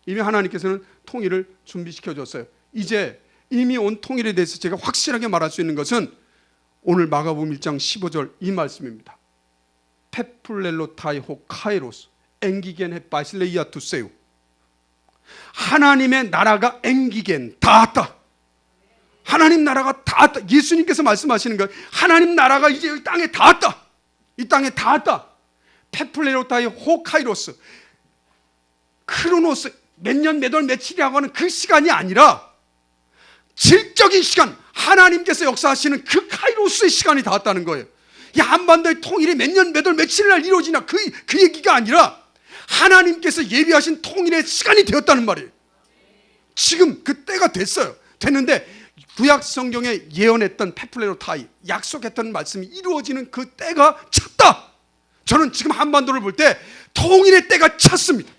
A: 이미 하나님께서는 통일을 준비시켜 줬어요. 이제 이미 온 통일에 대해서 제가 확실하게 말할 수 있는 것은 오늘 마가복음 1장 15절 이 말씀입니다. 페플렐로타이 호 카이로스 엥기겐 헤 바실레이아 투세우. 하나님의 나라가 엥기겐 닿았다. 하나님 나라가 닿았다. 예수님께서 말씀하시는 거예요. 하나님 나라가 이제 이 땅에 닿았다. 이 땅에 닿았다. 페플레로타이 호카이로스, 크로노스, 몇 년 몇 월 며칠이라고 하는 그 시간이 아니라 질적인 시간, 하나님께서 역사하시는 그 카이로스의 시간이 닿았다는 거예요. 이 한반도의 통일이 몇 년 몇 월 며칠날 이루어지나 그 얘기가 아니라 하나님께서 예비하신 통일의 시간이 되었다는 말이에요. 지금 그 때가 됐는데 구약 성경에 예언했던 페플레로타이, 약속했던 말씀이 이루어지는 그 때가 찼다. 저는 지금 한반도를 볼 때 통일의 때가 찼습니다.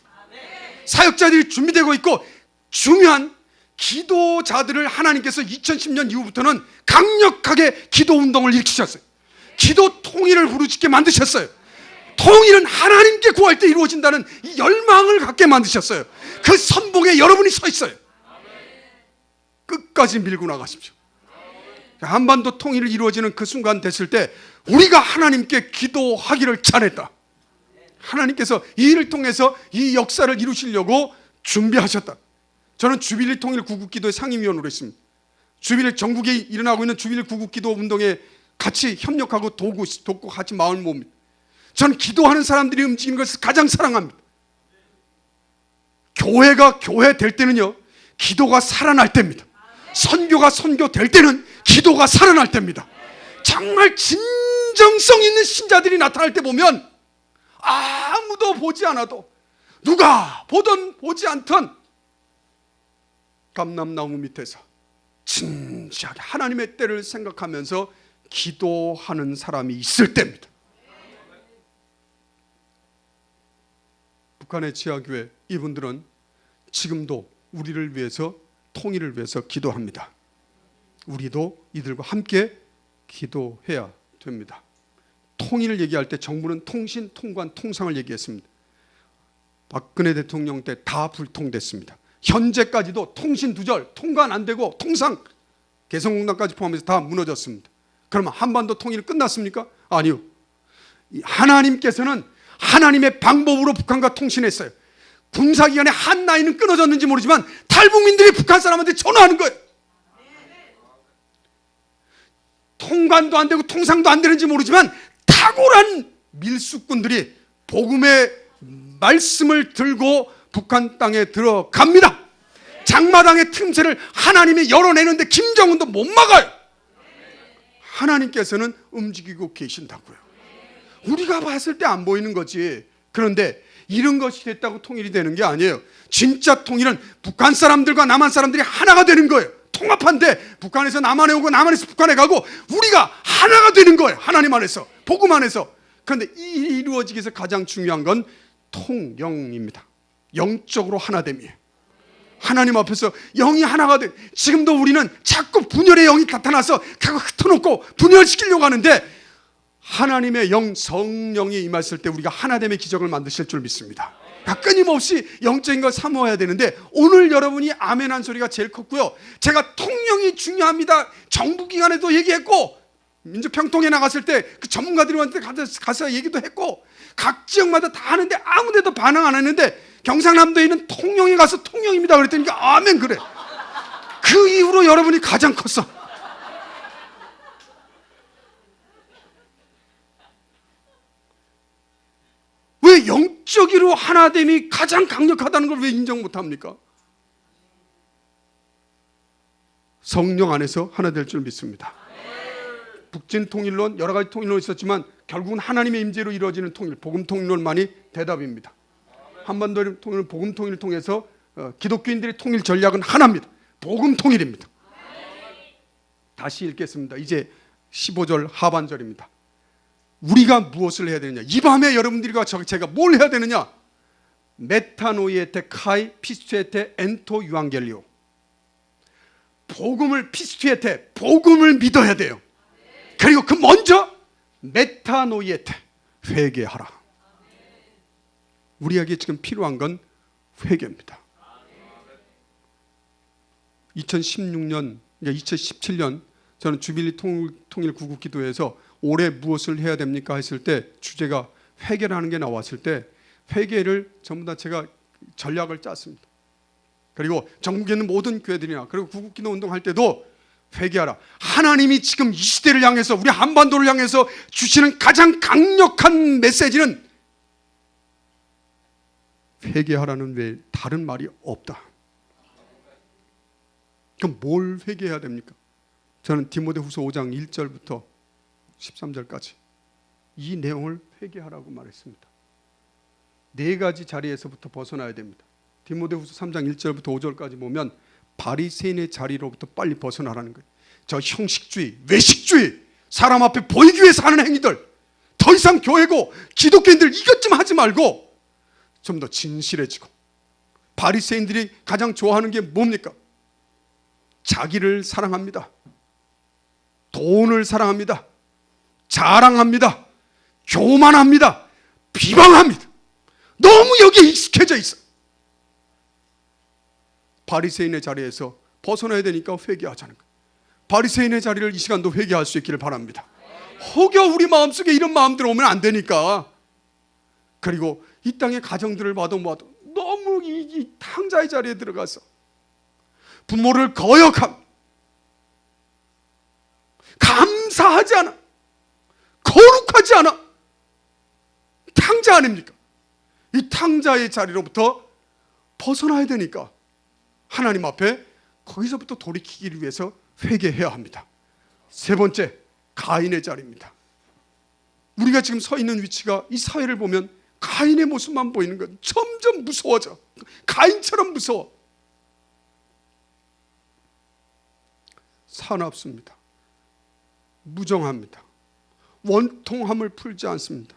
A: 사역자들이 준비되고 있고 중요한 기도자들을 하나님께서 2010년 이후부터는 강력하게 기도 운동을 일으키셨어요. 기도 통일을 부르짖게 만드셨어요. 통일은 하나님께 구할 때 이루어진다는 이 열망을 갖게 만드셨어요. 그 선봉에 여러분이 서 있어요. 끝까지 밀고 나가십시오. 한반도 통일이 이루어지는 그 순간 됐을 때 우리가 하나님께 기도하기를 잘했다. 하나님께서 이 일을 통해서 이 역사를 이루시려고 준비하셨다. 저는 주빌리 통일 구국기도의 상임위원으로 있습니다. 주빌리 전국에 일어나고 있는 주빌리 구국기도 운동에 같이 협력하고 돕고 같이 마음을 모읍니다. 저는 기도하는 사람들이 움직이는 것을 가장 사랑합니다. 교회가 교회 될 때는요, 기도가 살아날 때입니다. 선교가 선교 될 때는 기도가 살아날 때입니다. 정말 진정성 있는 신자들이 나타날 때 보면 아무도 보지 않아도, 누가 보든 보지 않든 감람나무 밑에서 진지하게 하나님의 때를 생각하면서 기도하는 사람이 있을 때입니다. 북한의 지하교회 이분들은 지금도 우리를 위해서, 통일을 위해서 기도합니다. 우리도 이들과 함께 기도해야 됩니다. 통일을 얘기할 때 정부는 통신, 통관, 통상을 얘기했습니다. 박근혜 대통령 때 다 불통됐습니다. 현재까지도 통신 두절, 통관 안 되고 통상, 개성공단까지 포함해서 다 무너졌습니다. 그러면 한반도 통일 끝났습니까? 아니요. 하나님께서는 하나님의 방법으로 북한과 통신했어요. 군사기관의 한 라인은 끊어졌는지 모르지만 탈북민들이 북한 사람한테 전화하는 거예요. 통관도 안 되고 통상도 안 되는지 모르지만 탁월한 밀수꾼들이 복음의 말씀을 들고 북한 땅에 들어갑니다. 장마당의 틈새를 하나님이 열어내는데 김정은도 못 막아요. 하나님께서는 움직이고 계신다고요. 우리가 봤을 때 안 보이는 거지. 그런데 이런 것이 됐다고 통일이 되는 게 아니에요. 진짜 통일은 북한 사람들과 남한 사람들이 하나가 되는 거예요. 통합한데 북한에서 남한에 오고 남한에서 북한에 가고 우리가 하나가 되는 거예요. 하나님 안에서, 복음 안에서. 그런데 이 일이 이루어지기 위해서 가장 중요한 건 통영입니다. 영적으로 하나됨이에요. 하나님 앞에서 영이 하나가 돼. 지금도 우리는 자꾸 분열의 영이 나타나서 그거 흩어놓고 분열시키려고 하는데, 하나님의 영, 성령이 임했을 때 우리가 하나됨의 기적을 만드실 줄 믿습니다. 끊임없이 영적인 걸 사모해야 되는데, 오늘 여러분이 아멘 한 소리가 제일 컸고요. 제가 통영이 중요합니다, 정부기관에도 얘기했고, 민주평통에 나갔을 때 그 전문가들한테 가서 얘기도 했고, 각 지역마다 다 하는데 아무 데도 반응 안 했는데, 경상남도에 있는 통영에 가서 통영입니다 그랬더니 아멘 그래. 그 이후로 여러분이 가장 컸어. 왜 영적으로 하나됨이 가장 강력하다는 걸 왜 인정 못합니까? 성령 안에서 하나 될 줄 믿습니다. 북진 통일론, 여러 가지 통일론이 있었지만 결국은 하나님의 임재로 이루어지는 통일, 복음 통일론만이 대답입니다. 한반도 통일, 복음 통일을 통해서 기독교인들의 통일 전략은 하나입니다. 복음 통일입니다. 다시 읽겠습니다. 이제 15절 하반절입니다. 우리가 무엇을 해야 되느냐? 이 밤에 여러분들과 제가 뭘 해야 되느냐? 메타노이에테 카이 피스투에테 엔토 유앙겔리오. 복음을 피스투에테, 복음을 믿어야 돼요. 그리고 그 먼저 메타노이에테, 회개하라. 우리에게 지금 필요한 건 회개입니다. 2016년, 2017년 저는 주빌리 통일 구국기도에서 올해 무엇을 해야 됩니까 했을 때 주제가 회개라는 게 나왔을 때 회개를 전부 다 제가 전략을 짰습니다. 그리고 전국에 있는 모든 교회들이나, 그리고 구국기도 운동할 때도 회개하라. 하나님이 지금 이 시대를 향해서, 우리 한반도를 향해서 주시는 가장 강력한 메시지는 회개하라는 외에 다른 말이 없다. 그럼 뭘 회개해야 됩니까? 저는 디모데후서 5장 1절부터 13절까지 이 내용을 회개하라고 말했습니다. 네 가지 자리에서부터 벗어나야 됩니다. 디모데후서 3장 1절부터 5절까지 보면 바리새인의 자리로부터 빨리 벗어나라는 거예요. 저 형식주의, 외식주의, 사람 앞에 보이기 위해서 하는 행위들, 더 이상 교회고 기독교인들 이것 좀 하지 말고 좀 더 진실해지고. 바리새인들이 가장 좋아하는 게 뭡니까? 자기를 사랑합니다. 돈을 사랑합니다. 자랑합니다. 교만합니다. 비방합니다. 너무 여기에 익숙해져 있어. 바리새인의 자리에서 벗어나야 되니까 회개하자는 거예요. 바리새인의 자리를 이 시간도 회개할 수 있기를 바랍니다. 혹여 우리 마음속에 이런 마음들 오면 안 되니까. 그리고 이 땅의 가정들을 봐도 너무 이 탕자의 자리에 들어가서 부모를 거역함, 감사하지 않아, 거룩하지 않아. 탕자 아닙니까? 이 탕자의 자리로부터 벗어나야 되니까 하나님 앞에 거기서부터 돌이키기 위해서 회개해야 합니다. 세 번째, 가인의 자리입니다. 우리가 지금 서 있는 위치가 이 사회를 보면 가인의 모습만 보이는 것, 점점 무서워져. 가인처럼 무서워. 사납습니다. 무정합니다. 원통함을 풀지 않습니다.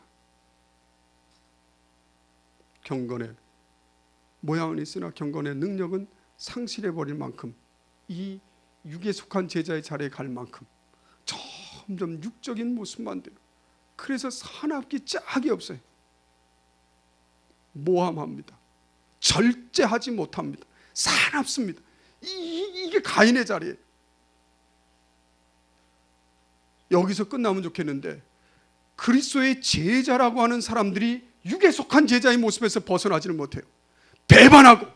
A: 경건의 모양은 있으나 경건의 능력은 상실해버릴 만큼, 이 육에 속한 제자의 자리에 갈 만큼 점점 육적인 모습만 돼요. 그래서 사납기 짝이 없어요. 모함합니다. 절제하지 못합니다. 사납습니다. 이게 가인의 자리예요. 여기서 끝나면 좋겠는데, 그리스도의 제자라고 하는 사람들이 육에 속한 제자의 모습에서 벗어나지는 못해요. 배반하고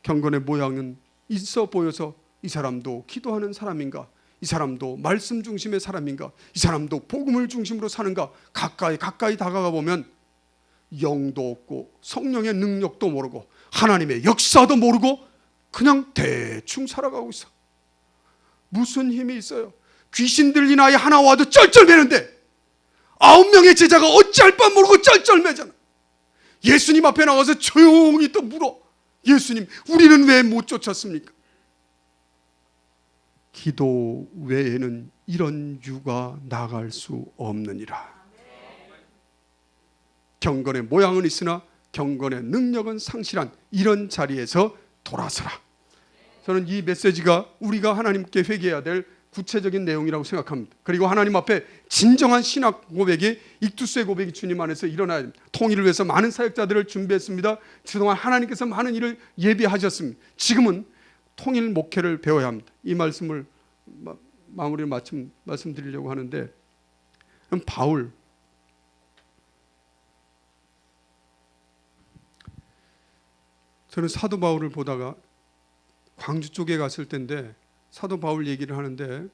A: 경건의 모양은 있어 보여서 이 사람도 기도하는 사람인가, 이 사람도 말씀 중심의 사람인가, 이 사람도 복음을 중심으로 사는가, 가까이 다가가 보면 영도 없고 성령의 능력도 모르고 하나님의 역사도 모르고 그냥 대충 살아가고 있어. 무슨 힘이 있어요? 귀신 들린 아이 하나 와도 쩔쩔매는데 9명의 제자가 어찌할 바 모르고 쩔쩔매잖아. 예수님 앞에 나가서 조용히 또 물어. 예수님, 우리는 왜 못 쫓았습니까? 기도 외에는 이런 유가 나갈 수 없느니라. 경건의 모양은 있으나 경건의 능력은 상실한 이런 자리에서 돌아서라. 저는 이 메시지가 우리가 하나님께 회개해야 될 구체적인 내용이라고 생각합니다. 그리고 하나님 앞에 진정한 신학 고백이, 익두스의 고백이 주님 안에서 일어나야 됩니다. 통일을 위해서 많은 사역자들을 준비했습니다. 그동안 하나님께서 많은 일을 예비하셨습니다. 지금은 통일 목회를 배워야 합니다. 이 말씀을 마무리를 말씀드리려고 하는데, 바울, 저는 사도 바울을 보다가 광주 쪽에 갔을 때인데 사도 바울 얘기를 하는데,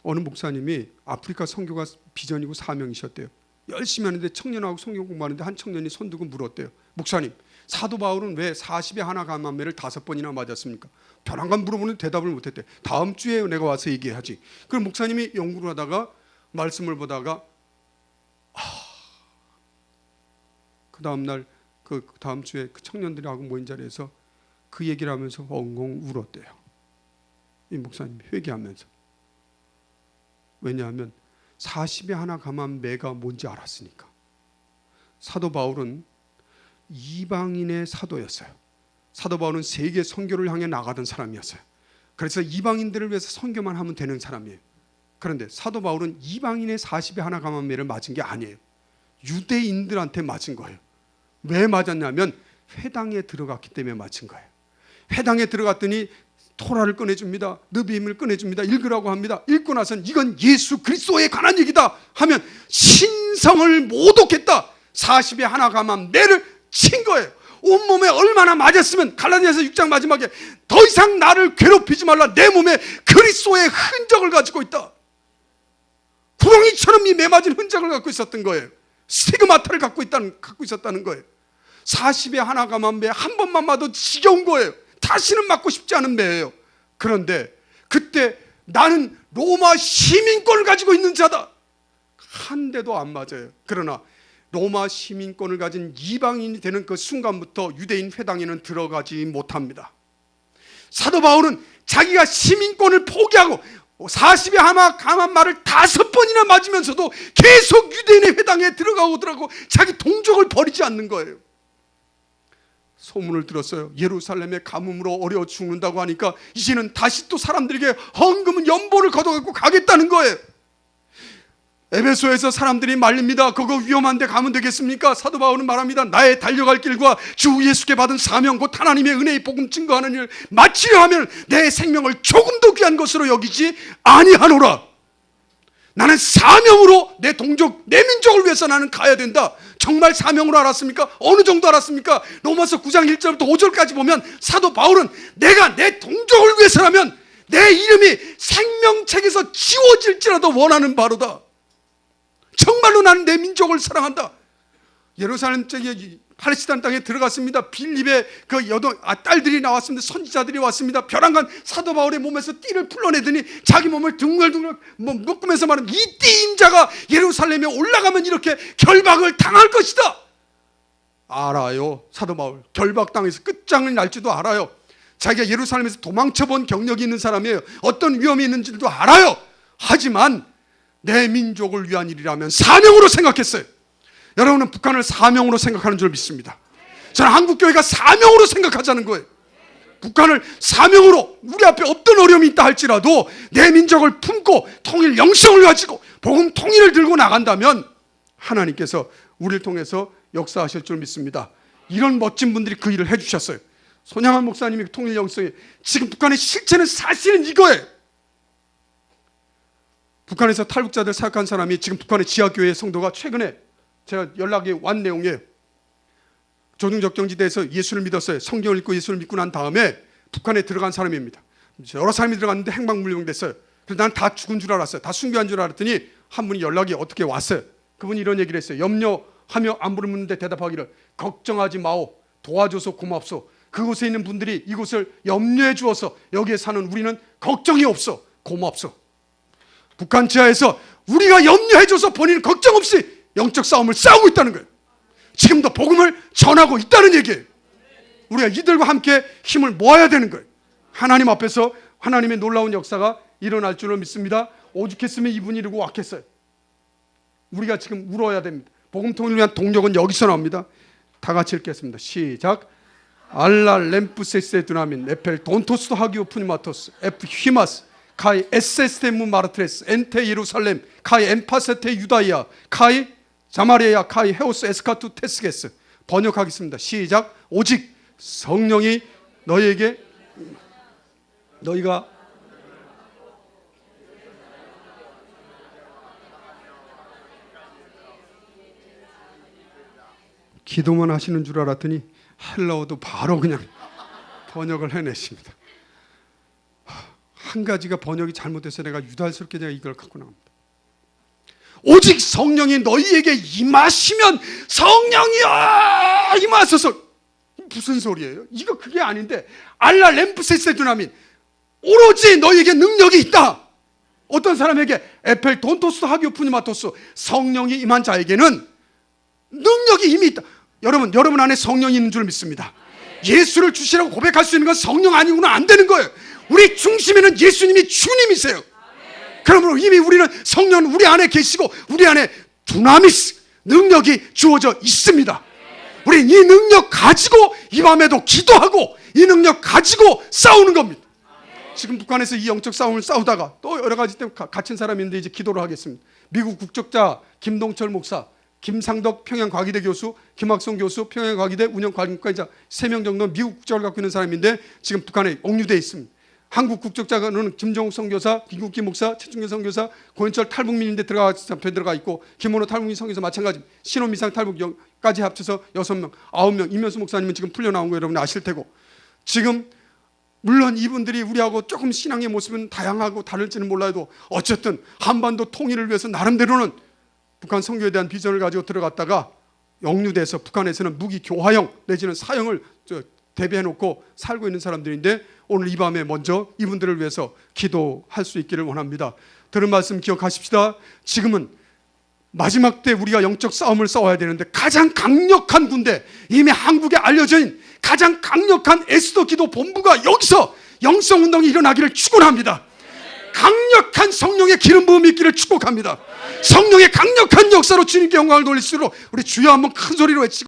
A: 어느 목사님이 아프리카 선교가 비전이고 사명이셨대요. 열심히 하는데 청년하고 성경 공부하는데 한 청년이 손 들고 물었대요. 목사님, 사도 바울은 왜 40에 하나 감한매를 5번이나 맞았습니까? 벼랑간 물어보는데 대답을 못했대. 다음 주에 내가 와서 얘기하지. 그럼 목사님이 연구를 하다가 말씀을 보다가 그 다음날 그 다음 주에 그 청년들하고 모인 자리에서 그 얘기를 하면서 엉엉 울었대요. 이 목사님이 회개하면서. 왜냐하면 40에 하나 감한 매가 뭔지 알았으니까. 사도 바울은 이방인의 사도였어요. 사도 바울은 세계 선교를 향해 나가던 사람이었어요. 그래서 이방인들을 위해서 선교만 하면 되는 사람이에요. 그런데 사도 바울은 이방인의 40에 하나 감한 매를 맞은 게 아니에요. 유대인들한테 맞은 거예요. 왜 맞았냐면 회당에 들어갔기 때문에 맞은 거예요. 회당에 들어갔더니 토라를 꺼내줍니다. 느비임을 꺼내줍니다. 읽으라고 합니다. 읽고 나서는 이건 예수 그리스도에 관한 얘기다 하면 신성을 모독했다. 40에 하나 감한 매를 친 거예요. 온몸에 얼마나 맞았으면, 갈라디아서 6장 마지막에 더 이상 나를 괴롭히지 말라, 내 몸에 그리스도의 흔적을 가지고 있다. 구렁이처럼 이 매맞은 흔적을 갖고 있었던 거예요. 스티그마타를 갖고 있었다는 거예요. 40에 하나 감한 매 한 번만 맞아도 지겨운 거예요. 다시는 맞고 싶지 않은 매예요. 그런데 그때 나는 로마 시민권을 가지고 있는 자다. 한 대도 안 맞아요. 그러나 로마 시민권을 가진 이방인이 되는 그 순간부터 유대인 회당에는 들어가지 못합니다. 사도 바울은 자기가 시민권을 포기하고 40에 하나 감한 말을 5번이나 맞으면서도 계속 유대인의 회당에 들어가고 자기 동족을 버리지 않는 거예요. 소문을 들었어요. 예루살렘의 가뭄으로 어려워 죽는다고 하니까 이제는 다시 또 사람들에게 헌금은 연보를 걷어갖고 가겠다는 거예요. 에베소에서 사람들이 말립니다. 그거 위험한데 가면 되겠습니까? 사도 바울은 말합니다. 나의 달려갈 길과 주 예수께 받은 사명 곧 하나님의 은혜의 복음 증거하는 일 마치려 하면 내 생명을 조금도 귀한 것으로 여기지 아니하노라. 나는 사명으로 내 동족, 내 민족을 위해서 나는 가야 된다. 정말 사명으로 알았습니까? 어느 정도 알았습니까? 로마서 9장 1절부터 5절까지 보면 사도 바울은 내가 내 동족을 위해서라면 내 이름이 생명책에서 지워질지라도 원하는 바로다. 정말로 나는 내 민족을 사랑한다. 예루살렘 쪽에 팔레스타인 땅에 들어갔습니다. 빌립의 그 딸들이 나왔습니다. 선지자들이 왔습니다. 벼랑간 사도 바울의 몸에서 띠를 풀러내더니 자기 몸을 둥글둥글 묶으면서 말하면 이 띠임자가 예루살렘에 올라가면 이렇게 결박을 당할 것이다. 알아요. 사도 바울 결박당해서 끝장을 날지도 알아요. 자기가 예루살렘에서 도망쳐본 경력이 있는 사람이에요. 어떤 위험이 있는지도 알아요. 하지만 내 민족을 위한 일이라면 사명으로 생각했어요. 여러분은 북한을 사명으로 생각하는 줄 믿습니다. 저는 한국교회가 사명으로 생각하자는 거예요. 북한을 사명으로 우리 앞에 어떤 어려움이 있다 할지라도 내 민족을 품고 통일 영성을 가지고 복음 통일을 들고 나간다면 하나님께서 우리를 통해서 역사하실 줄 믿습니다. 이런 멋진 분들이 그 일을 해주셨어요. 손양한 목사님이 통일 영성에 지금 북한의 실체는 사실은 이거예요. 북한에서 탈북자들 사역한 사람이 지금 북한의 지하교회 성도가 최근에 제가 연락이 온 내용이에요. 조중적경지대에서 예수를 믿었어요. 성경을 읽고 예수를 믿고 난 다음에 북한에 들어간 사람입니다. 여러 사람이 들어갔는데 행방불명됐어요. 그래서 난 다 죽은 줄 알았어요. 다 순교한 줄 알았더니 한 분이 연락이 어떻게 왔어요. 그분이 이런 얘기를 했어요. 염려하며 안부를 묻는데 대답하기를 걱정하지 마오. 도와줘서 고맙소. 그곳에 있는 분들이 이곳을 염려해 주어서 여기에 사는 우리는 걱정이 없어. 고맙소. 북한 지하에서 우리가 염려해줘서 본인은 걱정 없이 영적 싸움을 싸우고 있다는 거예요. 지금도 복음을 전하고 있다는 얘기예요. 우리가 이들과 함께 힘을 모아야 되는 거예요. 하나님 앞에서 하나님의 놀라운 역사가 일어날 줄로 믿습니다. 오죽했으면 이분이 이러고 왔겠어요. 우리가 지금 울어야 됩니다. 복음 통일을 위한 동력은 여기서 나옵니다. 다 같이 읽겠습니다. 시작. 알라 렘프세세 두나민 에펠 돈토스 하기오 푸니마토스 에프 히마스 카이 에세스테무 마르트레스 엔테 예루살렘 카이 엠파세테 유다이아 카이 자마리아 카이 헤오스 에스카투 테스게스. 번역하겠습니다. 시작. 오직 성령이 너희에게 너희가 기도만 하시는 줄 알았더니 헬라어도 바로 그냥 번역을 해내십니다. 한 가지가 번역이 잘못돼서 내가 유달스럽게 제가 이걸 갖고 나옵니다. 오직 성령이 너희에게 임하시면 성령이여 임하소서. 무슨 소리예요? 이거 그게 아닌데 알라 렘프세세 두나민 오로지 너희에게 능력이 있다. 어떤 사람에게 에펠 돈토스 하기오 푸니마토스 성령이 임한 자에게는 능력이 이미 있다. 여러분 안에 성령이 있는 줄 믿습니다. 예수를 주시라고 고백할 수 있는 건 성령 아니고는 안 되는 거예요. 우리 중심에는 예수님이 주님이세요. 그러므로 이미 우리는 성령 우리 안에 계시고 우리 안에 두나미스 능력이 주어져 있습니다. 우리는 이 능력 가지고 이 밤에도 기도하고 이 능력 가지고 싸우는 겁니다. 지금 북한에서 이 영적 싸움을 싸우다가 또 여러 가지 때문에 갇힌 사람이 있는데 이제 기도를 하겠습니다. 미국 국적자 김동철 목사, 김상덕 평양과기대 교수, 김학성 교수 평양과기대 운영관리과이자 3명 정도 미국 국적을 갖고 있는 사람인데 지금 북한에 억류되어 있습니다. 한국 국적자는 김정욱 선교사, 김국기 목사, 최충길 선교사, 고현철 탈북민인데 들어가 있고 김원호 탈북민 선교사 마찬가지. 신혼미상 탈북까지 합쳐서 6명, 9명. 이면수 목사님은 지금 풀려나온 거 여러분 아실 테고 지금 물론 이분들이 우리하고 조금 신앙의 모습은 다양하고 다를지는 몰라도 어쨌든 한반도 통일을 위해서 나름대로는 북한 선교에 대한 비전을 가지고 들어갔다가 역류돼서 북한에서는 무기 교화형 내지는 사형을 대비해놓고 살고 있는 사람들인데 오늘 이 밤에 먼저 이분들을 위해서 기도할 수 있기를 원합니다. 들은 말씀 기억하십시다. 지금은 마지막 때 우리가 영적 싸움을 싸워야 되는데 가장 강력한 군대, 이미 한국에 알려져 있는 가장 강력한 에스더 기도 본부가 여기서 영성운동이 일어나기를 축원합니다. 강력한 성령의 기름 부음이 있기를 축복합니다. 성령의 강력한 역사로 주님께 영광을 돌릴수록 우리 주여 한번 큰 소리로 외치고